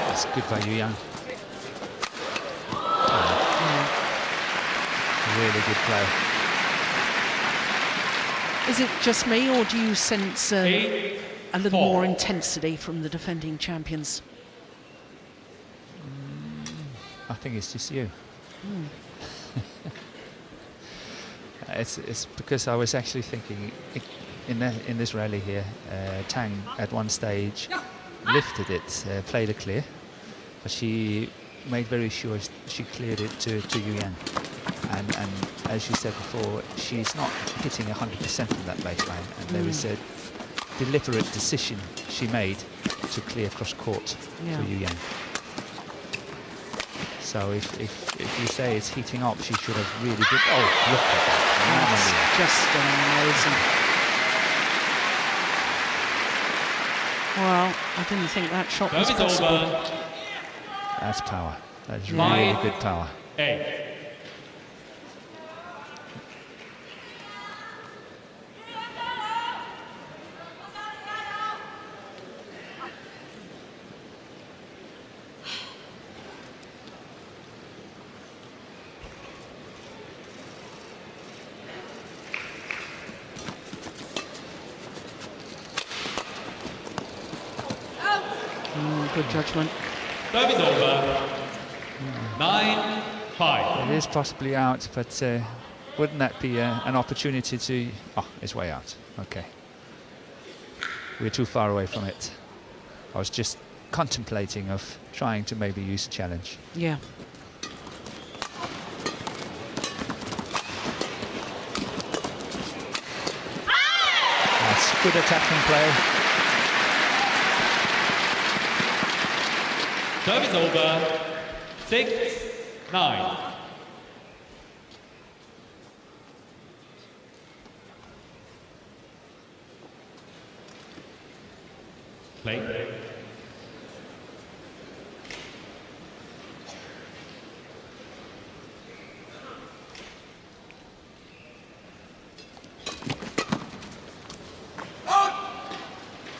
That's good by Yu Yang. Really good play. Is it just me, or do you sense a little 8-4. more intensity from the defending champions? I think it's just you. It's because I was actually thinking in this rally here, Tang at one stage lifted it, played it clear, but she made very sure she cleared it to Yu Yang. And as you said before, she's not hitting 100% from that baseline, and there was a deliberate decision she made to clear cross court for Yu Yang. So if you say it's heating up, she should have really did. Oh, look at that! That's just amazing. Well, I didn't think that shot was Serve is possible. over. That's power. That is really good power. 5-8. Good judgment. Serve is over. 9-5. It is possibly out, but wouldn't that be an opportunity to... Oh, it's way out. Okay. We're too far away from it. I was just contemplating of trying to maybe use a challenge. Yeah. That's good attacking play. Serve is over. 6-9. Play.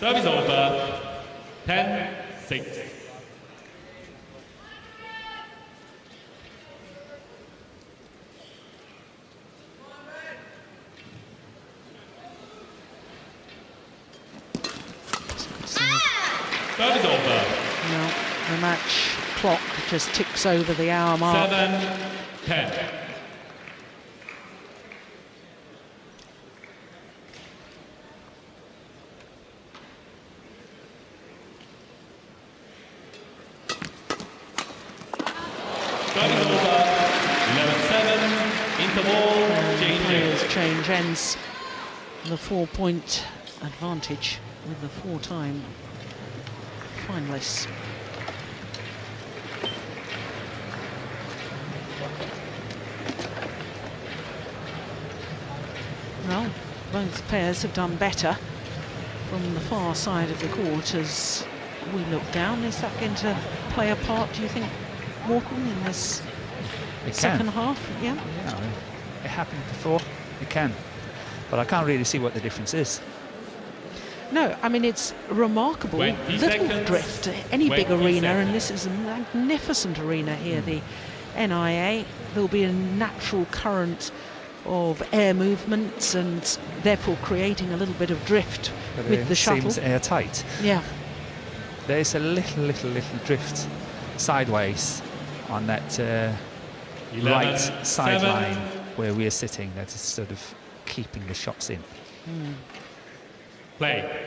Serve is over. 10-6. Serve is over. No, the match clock just ticks over the hour mark. 7-10. Service over. 11-7. Interval. Change Players ends. change ends. The 4-point advantage with the 4-time finalists. Well, both pairs have done better from the far side of the court as we look down. Is that going to play a part, do you think, Morton, in this second half? Yeah. Yeah, it happened before. It can. But I can't really see what the difference is. No, I mean, it's remarkable 20 little seconds. drift. Any big 20 arena, and seconds. this is a magnificent arena here, the NIA. There'll be a natural current of air movements and therefore creating a little bit of drift But with it the shuttle. seems airtight. Yeah. There's a little drift sideways on that 11, right 7. sideline where we're sitting. That is sort of keeping the shots in. Play.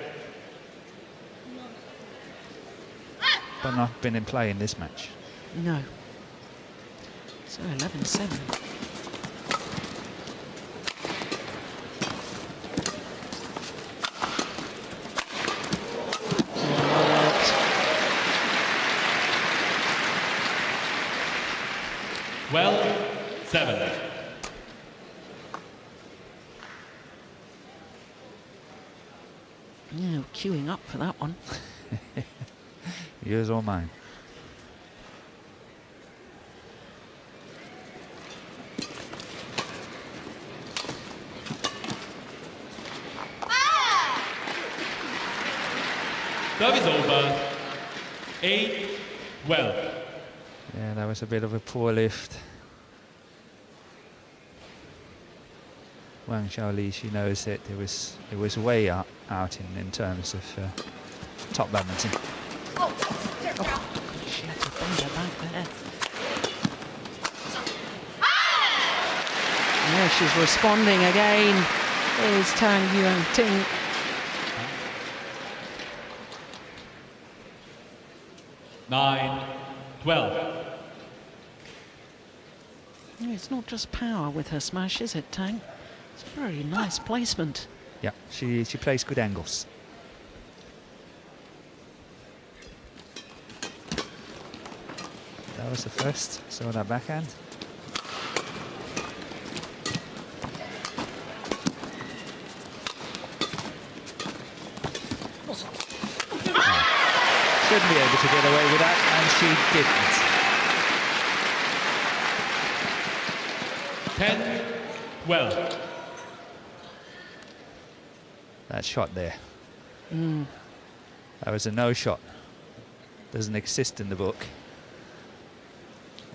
But not been in play in this match. No. So 11-7. Well, 7. Yeah, queuing up for that one. Yours or mine? Service over. 8-12. Yeah, that was a bit of a poor lift. Wang Xiaoli, she knows it. It was way out in terms of top badminton. She had to bend her back there. Yeah, she's responding again. Is Tang Yuanting. Nine, 12. Yeah, it's not just power with her smash, is it, Tang? It's a very nice placement. Yeah, she plays good angles. That was the first. Saw that backhand. Shouldn't be able to get away with that, and she didn't. 10, 12. That shot there. That was a no shot. Doesn't exist in the book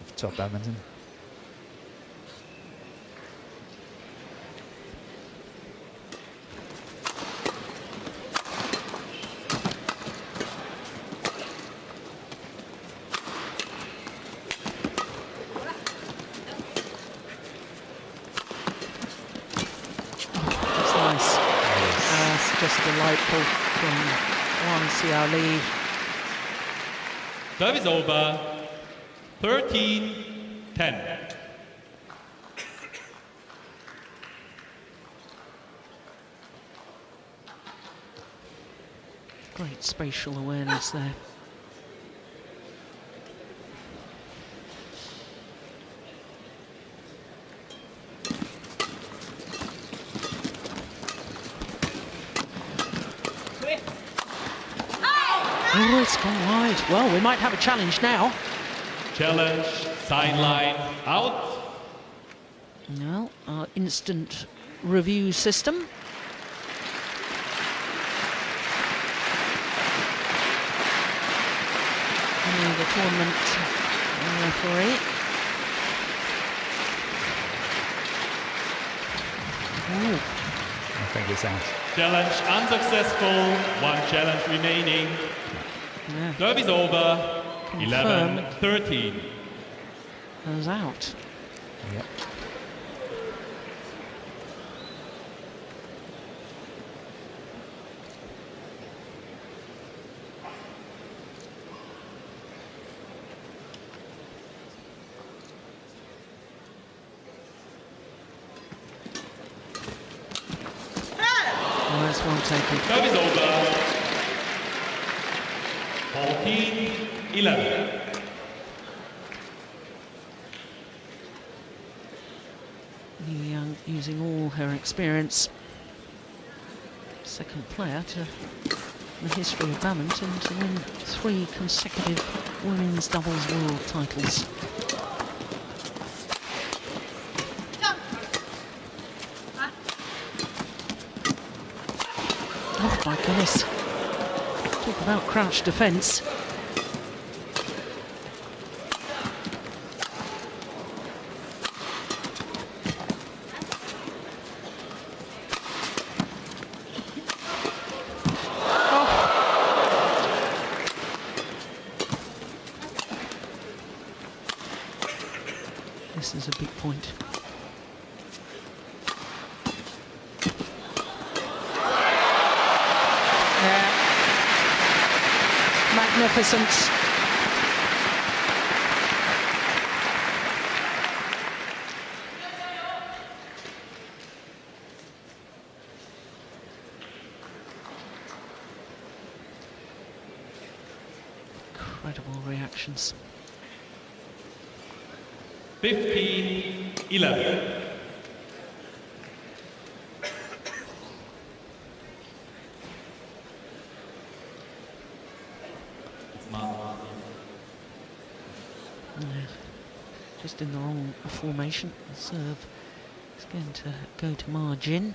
of top badminton. That's nice. That's just delightful from Wang Xiaoli. Service over. 13-10. Great spatial awareness there. Oh, it's gone wide. Well, we might have a challenge now. Challenge, sideline, out. Well, our instant review system. Only the tournament referee. Ooh. I think it's out. Challenge unsuccessful. One challenge remaining. Yeah, Service over. Confirm. 11-13. goes out. Yep. taken. Serve is over. 14-11. Yu Yang using all her experience. Second player to in the history of badminton to win 3 consecutive women's doubles world titles. Oh my goodness. Talk about crouch defence. This is a big point. Yeah. Magnificent. Incredible reactions. 15-11. Just in the wrong formation. The serve is going to go to Ma Jin.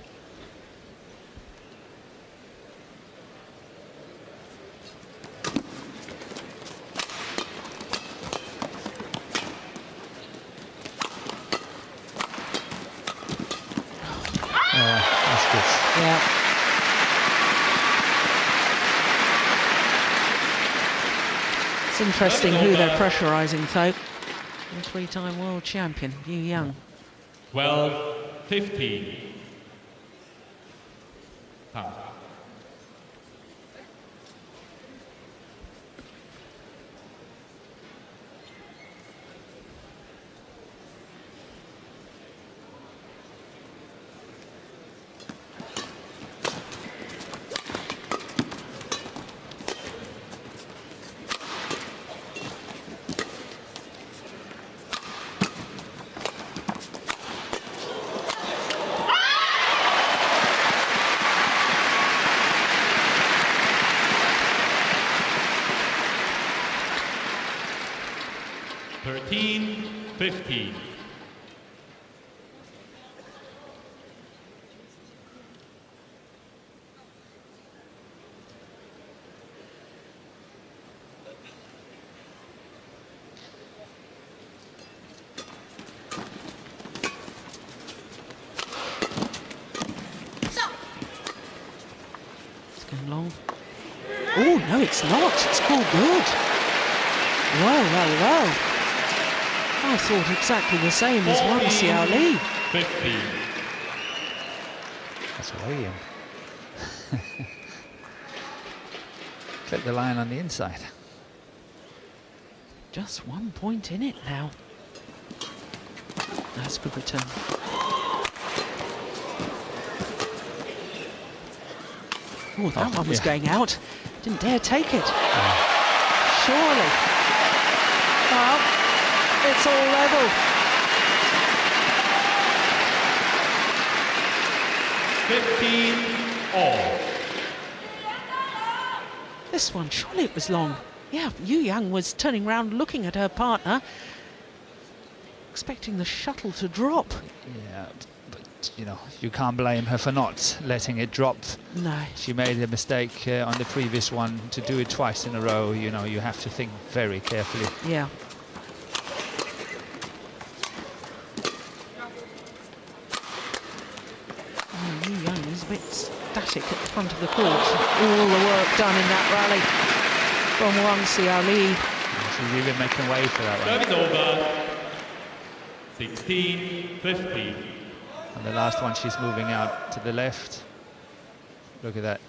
That's good. Yeah. It's interesting who they're pressurising, though. The 3-time world champion, Yu Yang. 12-15. Time. Thirteen, 15. It's going long. Oh, no, it's not. It's called good. Well, well, well. I thought exactly the same as Wang Xiaoli. 15. That's way in. Clip the line on the inside. Just 1 point in it now. That's a good return. Oh, that one was going out. Didn't dare take it. Surely. Well, it's all level. 15 all. This one, surely it was long. Yeah, Yu Yang was turning around looking at her partner, expecting the shuttle to drop. Yeah, but you know, you can't blame her for not letting it drop. No. She made a mistake on the previous one. To do it twice in a row, you know, you have to think very carefully. Yeah. Yu Yang is a bit static at the front of the court. All the work done in that rally from Wang Xiaoli. She's even making way for that one. Serve is over. 16-15. And the last one, she's moving out to the left. Look at that.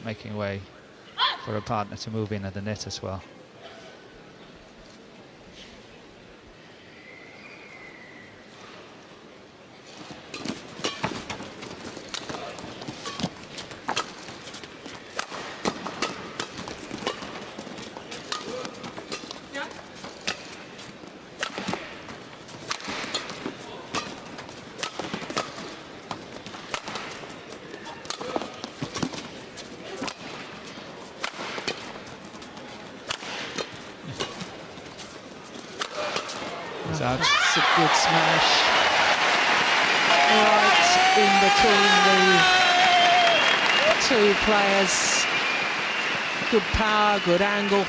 Making way for a partner to move in at the net as well. out. It's a good smash. Right in between the two players. Good power, good angle.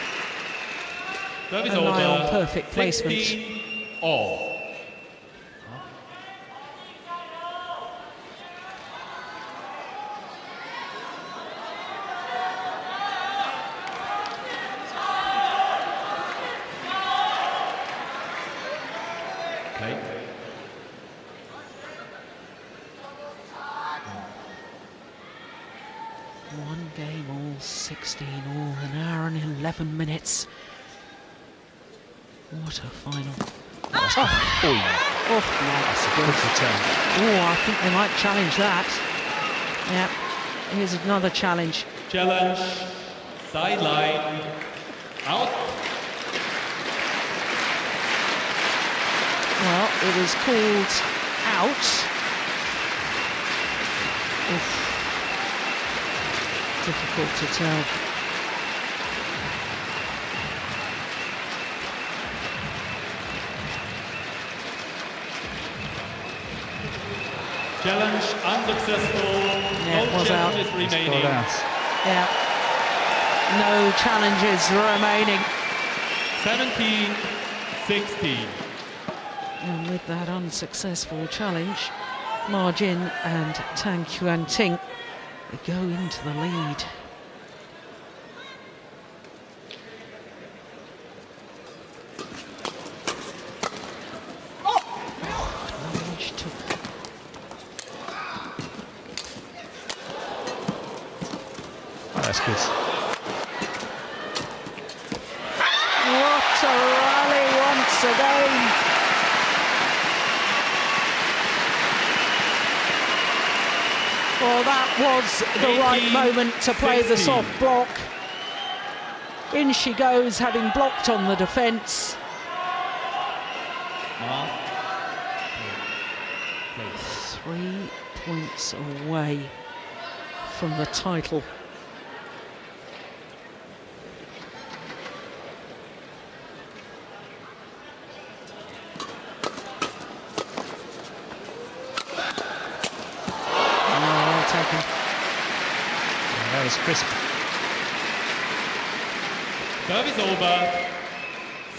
Service And nigh on over. perfect placement. 16-all. Okay. One game all, 16 all, an hour and 11 minutes. What a final. That's a good return. Oh, I think they might challenge that. Yeah, here's another challenge. Challenge. Sideline. Out. Well, it was called out. Oof. Difficult to tell. Challenge unsuccessful. Yeah, it No was out. challenges It's remaining. called out. Yeah. No challenges remaining. 17-16. And with that unsuccessful challenge, Ma Jin and Tang Yuanting go into the lead. Knowledge took. Oh, that's good. What a rally once again. Well, that was the right moment to play the 16. soft block. In she goes, having blocked on the defence. Ma. 3 points away from the title. Well taken. That was crisp. Service over.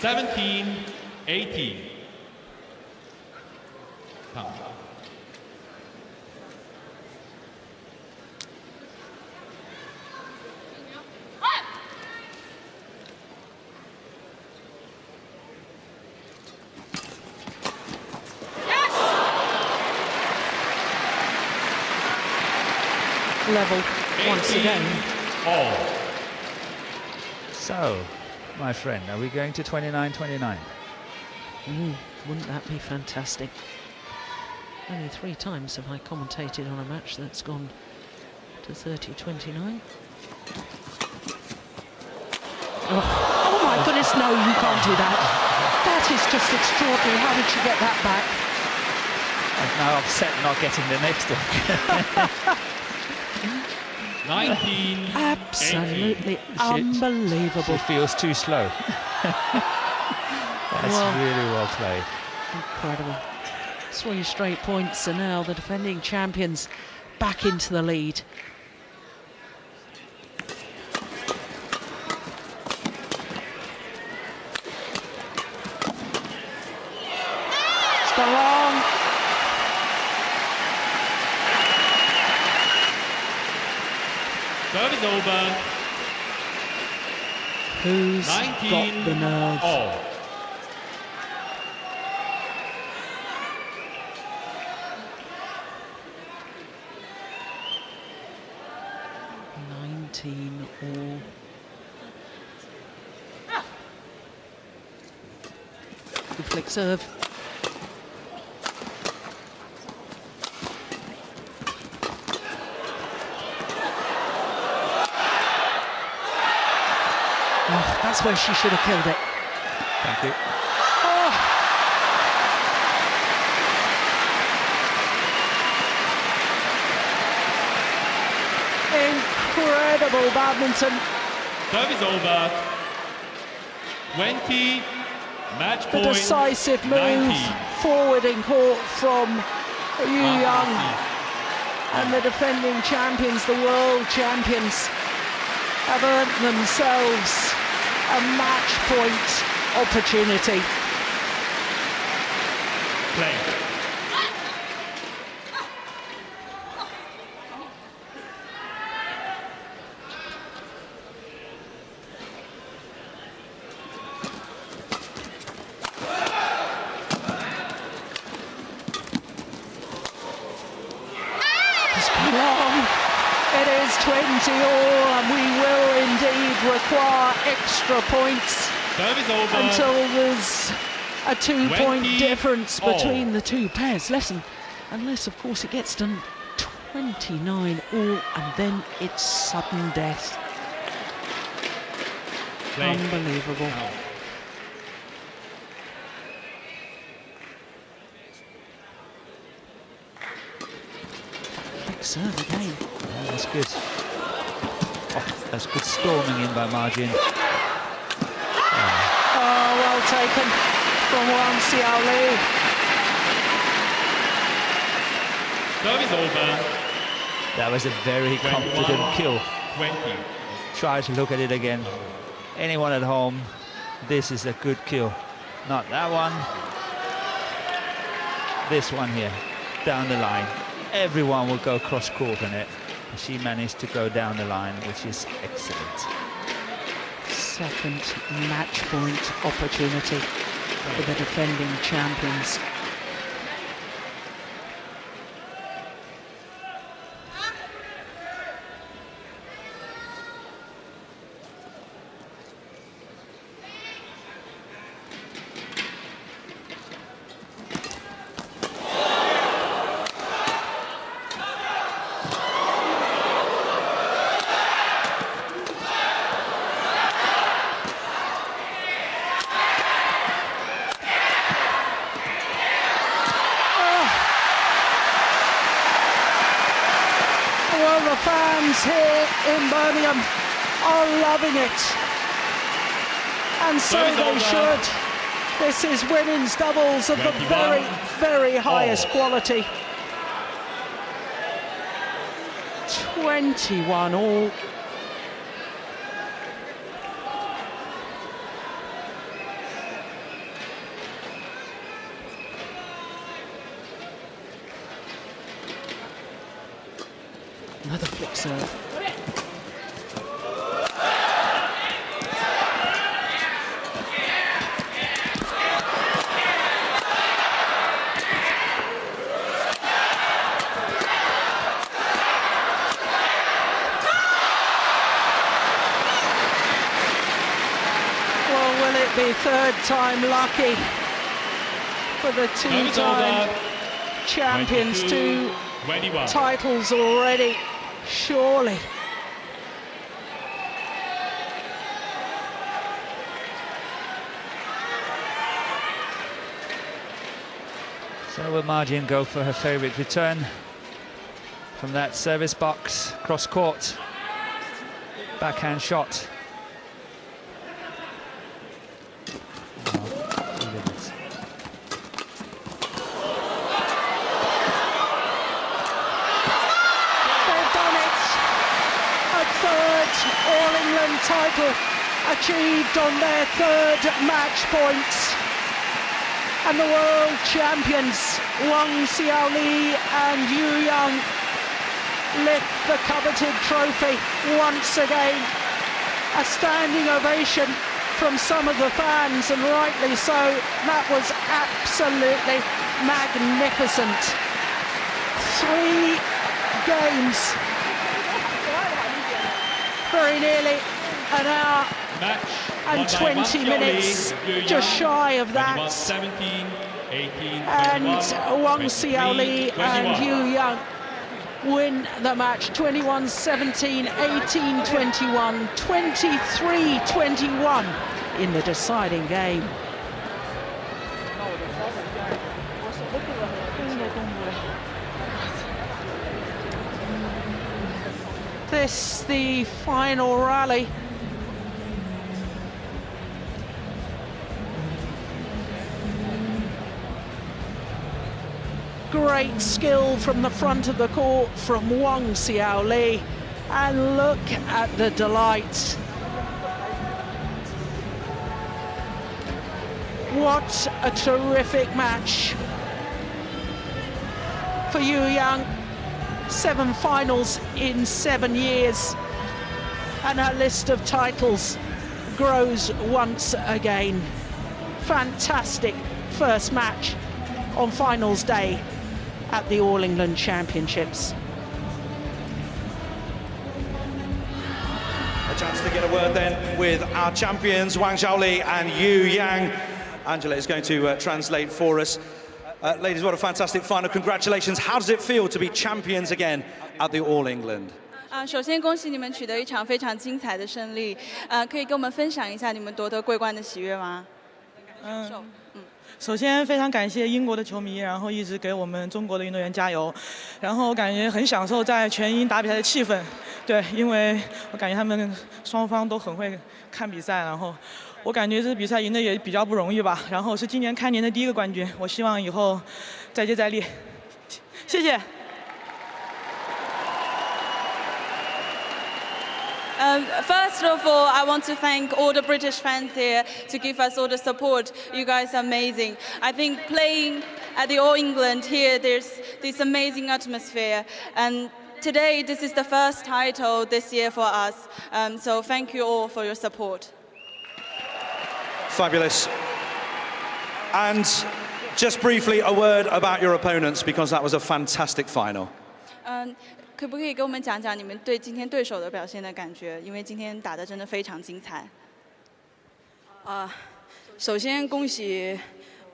17-18. Come. Level once again. All. So, my friend, are we going to 29-29? Wouldn't that be fantastic? Only 3 times have I commentated on a match that's gone to 30-29. Oh my goodness, no, you can't do that. That is just extraordinary. How did she get that back? I'm now upset not getting the next one. 19. Absolutely 18. unbelievable. She feels too slow. That's Well, really well played. incredible. 3 straight points, and now the defending champions back into the lead. It's gone wrong. Service over. Who's 19. got the nerve? All. All. Good flick serve. Oh, that's where she should have killed it. Thank you. Incredible badminton. Service over. Match The point, decisive move 90. forward in court from Yu Yang, 90. and the defending champions, the world champions, have earned themselves a match point opportunity. Play. It is 20 all, and we will indeed require extra points Service over. until there's a 2-point 20 difference all. between the two pairs. Unless, of course, it gets done 29 all, and then it's sudden death. Play. Unbelievable. Out. Flick serve again. Yeah, that's good. Oh, that's good storming in by Ma Jin. Oh, well taken from Wang Xiaoli. Service over. That was a very 21. confident kill. 20. Try to look at it again. Anyone at home, this is a good kill. Not that one. This one here, down the line. Everyone will go cross court on it. She managed to go down the line, which is excellent. Second match point opportunity for the defending champions. Well, the fans here in Birmingham are loving it, and so Service they over. should. This is women's doubles of the 21 very, very highest all. quality. 21 all. Another flick serve. Well, will it be third time lucky for the Service two-time over. champions? 22, Two 21. titles already, surely. So will Ma Jin go for her favourite return from that service box, cross court, backhand shot. They've done it. A third All-England title achieved on their third match point. And the world champions, Wang Xiaoli and Yu Yang, lift the coveted trophy once again. A standing ovation from some of the fans, and rightly so. That was absolutely magnificent. 3 games, very nearly an hour Match and won by 20 Wang Xiaoli minutes, Yu Yang, just shy of that. 21-17, 18, And 21, Wang 23, Xiaoli and 21. Yu Yang win the match 21-17, 18-21, 23-21 in the deciding game. This the final rally. great skill from the front of the court from Wang Xiaoli. And look at the delight. What a terrific match for Yu Yang. 7 finals in 7 years. And her list of titles grows once again. Fantastic first match on finals day at the All England Championships. A chance to get a word then with our champions, Wang Xiaoli and Yu Yang. Angela is going to translate for us. Ladies, what a fantastic final. Congratulations. How does it feel to be champions again at the All England? 首先恭喜你们取得一场非常精彩的胜利。可以跟我们分享一下你们夺得桂冠的喜悦吗？首先非常感谢英国的球迷，然后一直给我们中国的运动员加油，然后我感觉很享受在全英打比赛的气氛。对，因为我感觉他们双方都很会看比赛，然后我感觉这比赛赢得也比较不容易吧。然后是今年开年的第1个冠军，我希望以后再接再厉。谢谢。First of all, I want to thank all the British fans here to give us all the support. You guys are amazing. I think playing at the All England here, there's this amazing atmosphere. And today, this is the first title this year for us. So thank you all for your support. Fabulous. And just briefly, a word about your opponents, because that was a fantastic final. 可不可以跟我们讲讲你们对今天对手的表现的感觉？因为今天打得真的非常精彩。首先恭喜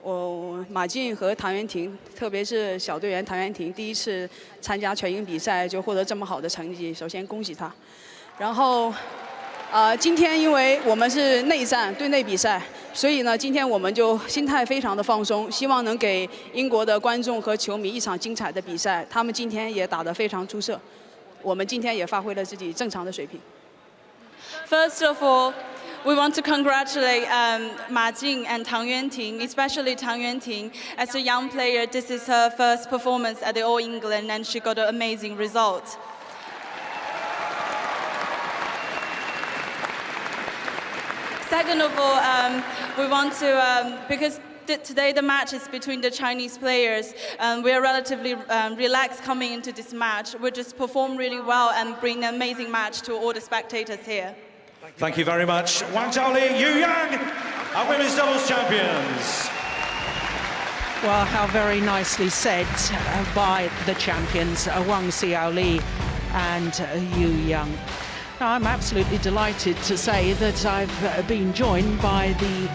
我马竞和唐渊婷，特别是小队员唐渊婷第1次参加全英比赛就获得这么好的成绩，首先恭喜她。然后今天因为我们是内战队内比赛，所以呢，今天我们就心态非常的放松，希望能给英国的观众和球迷一场精彩的比赛。他们今天也打得非常出色，我们今天也发挥了自己正常的水平。First of all, we want to congratulate Ma Jin and Tang Yuanting, especially Tang Yuanting. As a young player, this is her first performance at the All England, and she got an amazing result. Second of all, we want to, because today the match is between the Chinese players, we are relatively relaxed coming into this match. We just perform really well and bring an amazing match to all the spectators here. Thank you very much. Wang Xiaoli Yu Yang, our women's doubles champions. Well, how very nicely said by the champions, Wang Xiaoli and Yu Yang. I'm absolutely delighted to say that I've been joined by the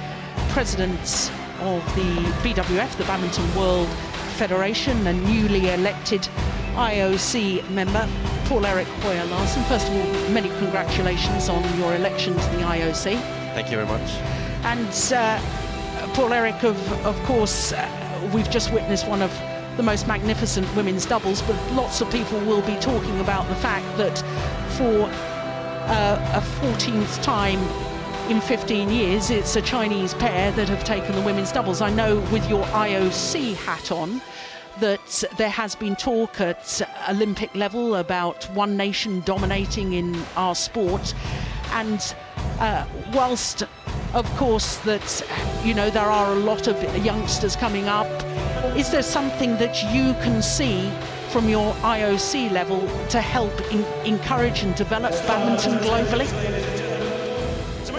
presidents of the BWF, the Badminton World Federation, and newly elected IOC member, Paul-Erik Hoyer Larsen. First of all, many congratulations on your election to the IOC. Thank you very much. And Paul-Erik, of course, we've just witnessed one of the most magnificent women's doubles, but lots of people will be talking about the fact that for a 14th time in 15 years, it's a Chinese pair that have taken the women's doubles. I know with your IOC hat on that there has been talk at Olympic level about one nation dominating in our sport, and whilst of course that, you know, there are a lot of youngsters coming up, is there something that you can see from your IOC level to help encourage and develop badminton globally?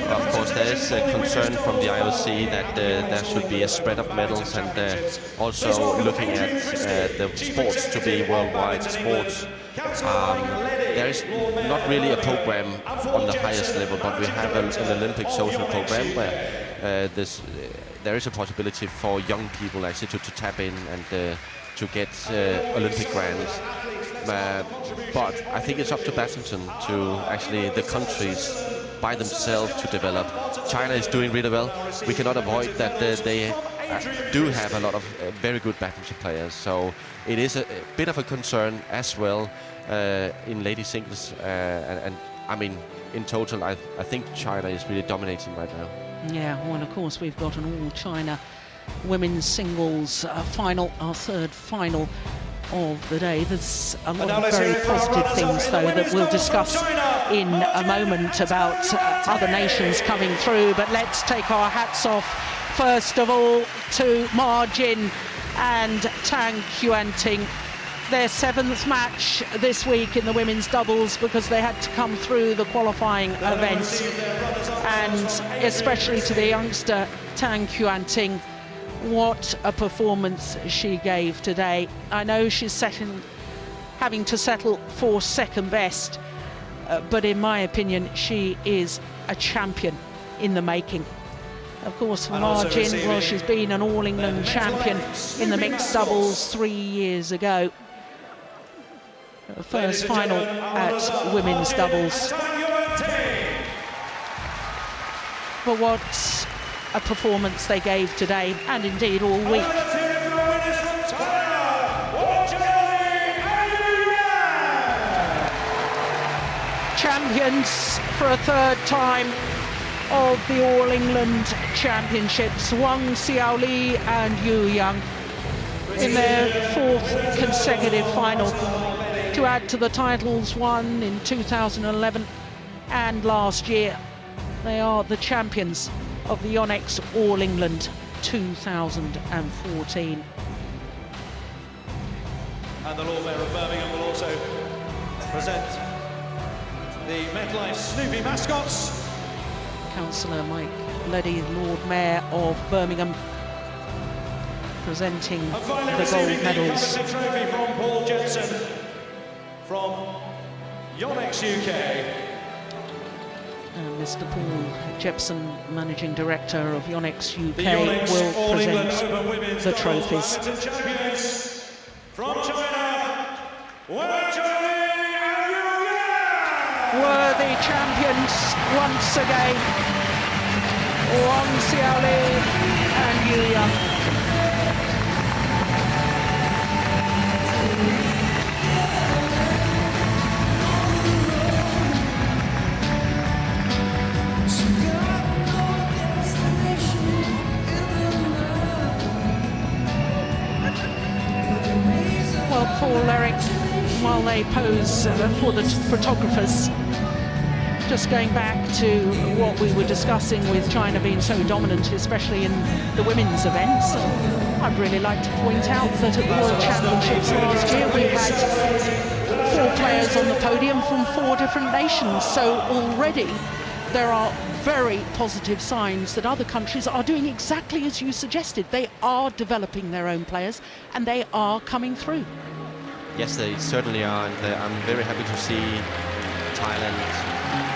Of course, there is a concern from the IOC that there should be a spread of medals, and also looking at the sports to be worldwide sports. There is not really a program on the highest level, but we have an Olympic social program where there is a possibility for young people actually to tap in and to get Olympic grants. But I think it's up to badminton to actually the countries by themselves to develop. China is doing really well. We cannot avoid that they do have a lot of very good badminton players. So it is a bit of a concern as well in lady singles. And I mean, in total, I think China is really dominating right now. Yeah, well, of course, we've got an all-China women's singles final, our third final of the day. There's a lot of very positive things, though, that we'll discuss in a moment about other nations coming through. But let's take our hats off, first of all, to Ma Jin and Tang Yuanting. Their 7th match this week in the women's doubles, because they had to come through the qualifying event. And especially to the youngster Tang Yuanting, what a performance she gave today. I know she's having to settle for second best, but in my opinion, she is a champion in the making. Of course, for Ma Jin, well, she's been an All-England champion in the mixed doubles 3 years ago. First final at women's doubles. But what a performance they gave today, and indeed all week. Champions for a third time of the All-England Championships, Wang Xiaoli and Yu Yang in their 4th consecutive final, to add to the titles won in 2011 and last year. They are the champions of the Yonex All-England 2014. And the Lord Mayor of Birmingham will also present the MetLife Snoopy mascots. Councillor Mike Leddy, Lord Mayor of Birmingham, presenting the gold medals. The trophy from Paul Jensen from Yonex UK. Mr. Paul Jepson, Managing Director of Yonex UK, will present the trophies. Champions from China, Wang Xiaoli Yu Yang! Worthy champions once again, Wang Xiaoli and Yu Yang. Well, Paul, Eric, while they pose for the photographers, just going back to what we were discussing with China being so dominant, especially in the women's events, I'd really like to point out that at the World Championships last year we had 4 players on the podium from 4 different nations. So already there are very positive signs that other countries are doing exactly as you suggested. They are developing their own players and they are coming through. Yes, they certainly are, and I'm very happy to see Thailand,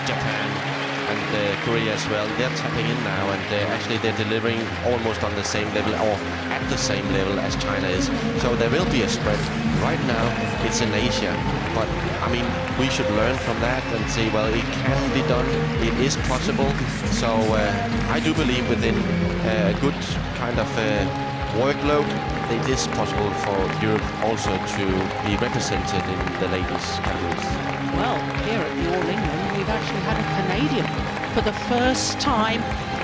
Japan and Korea as well. They're tapping in now, and they're delivering almost on the same level, or at the same level as China is. So there will be a spread. Right now it's in Asia, but I mean, we should learn from that and say, well, it can be done, it is possible. So I do believe within a good kind of workload, it is possible for Europe also to be represented in the ladies' categories. Well, here at the All-England, we've actually had a Canadian for the first time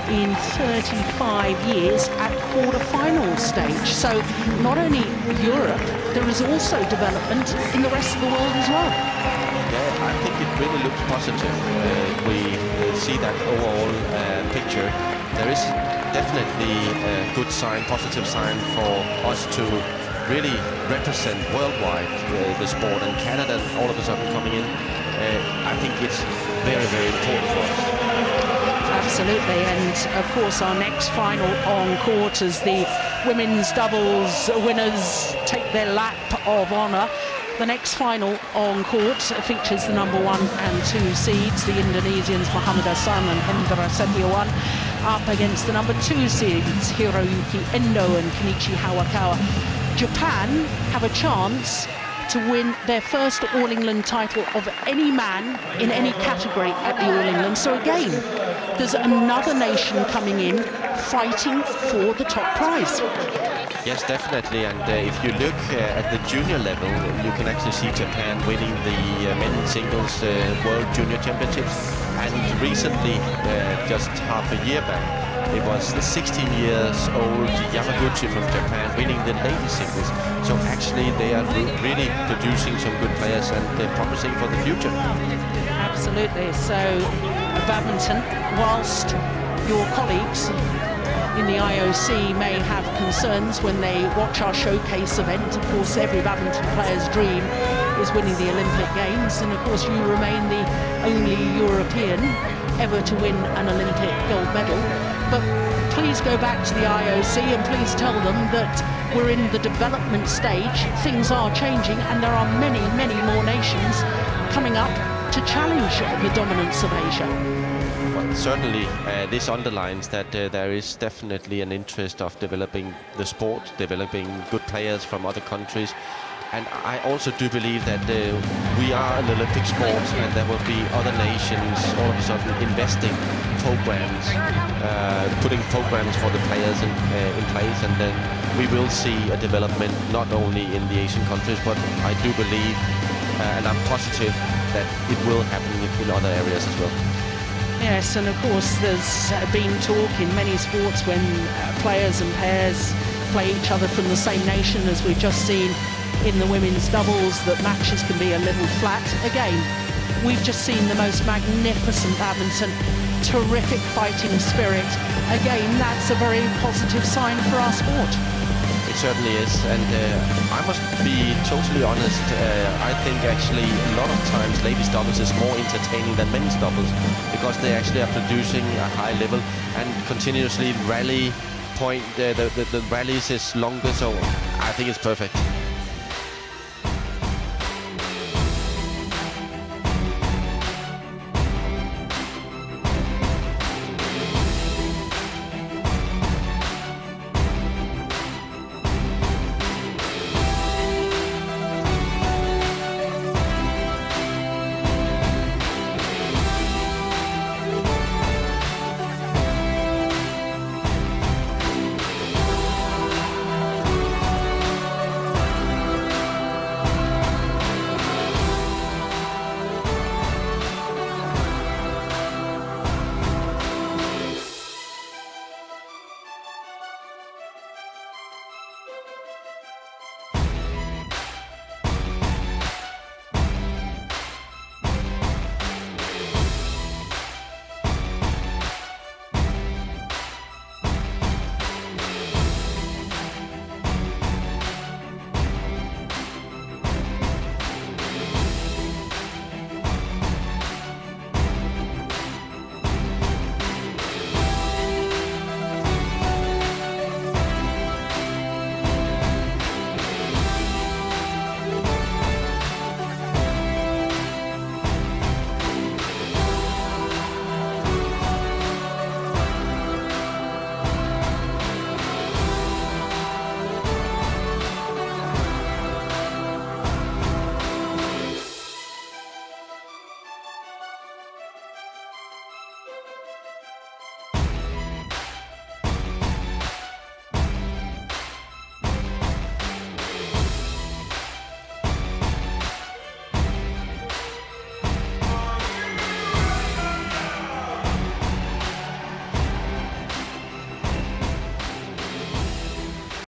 in 35 years at quarter-final stage. So not only Europe, there is also development in the rest of the world as well. Yeah, I think it really looks positive. We see that overall picture. There is definitely a good sign, positive sign for us to really represent worldwide the sport, and Canada all of a sudden coming in. I think it's very, very important for us. Absolutely, and of course our next final on court as the women's doubles winners take their lap of honour. The next final on court features the number 1 and 2 seeds, the Indonesians Muhammad Hassan and Hendra Setiawan, up against the number 2 seeds Hiroyuki Endo and Kenichi Hawakawa. Japan have a chance to win their first All-England title of any man in any category at the All-England. So again, there's another nation coming in fighting for the top prize. Yes, definitely, and if you look at the junior level, you can actually see Japan winning the men's singles World Junior Championships And recently, just half a year back, it was the 16-year-old Yamaguchi from Japan winning the ladies singles. So actually they are really producing some good players and they're promising for the future. Absolutely. So badminton, whilst your colleagues in the IOC may have concerns when they watch our showcase event, of course every badminton player's dream is winning the Olympic Games, and of course you remain the only European ever to win an Olympic gold medal. But please go back to the IOC and please tell them that we're in the development stage, things are changing, and there are many, many more nations coming up to challenge the dominance of Asia. But certainly this underlines that there is definitely an interest of developing the sport, developing good players from other countries. And I also do believe that we are an Olympic sport and there will be other nations all of a sudden investing programs, putting programs for the players in place, and then we will see a development not only in the Asian countries, but I do believe and I'm positive that it will happen in other areas as well. Yes, and of course there's been talk in many sports when players and pairs play each other from the same nation, as we've just seen in the women's doubles, that matches can be a little flat. Again, we've just seen the most magnificent badminton, terrific fighting spirit. Again, that's a very positive sign for our sport. It certainly is, and I must be totally honest, I think actually a lot of times ladies doubles is more entertaining than men's doubles, because they actually are producing a high level and continuously rally point, the rallies is longer, so I think it's perfect.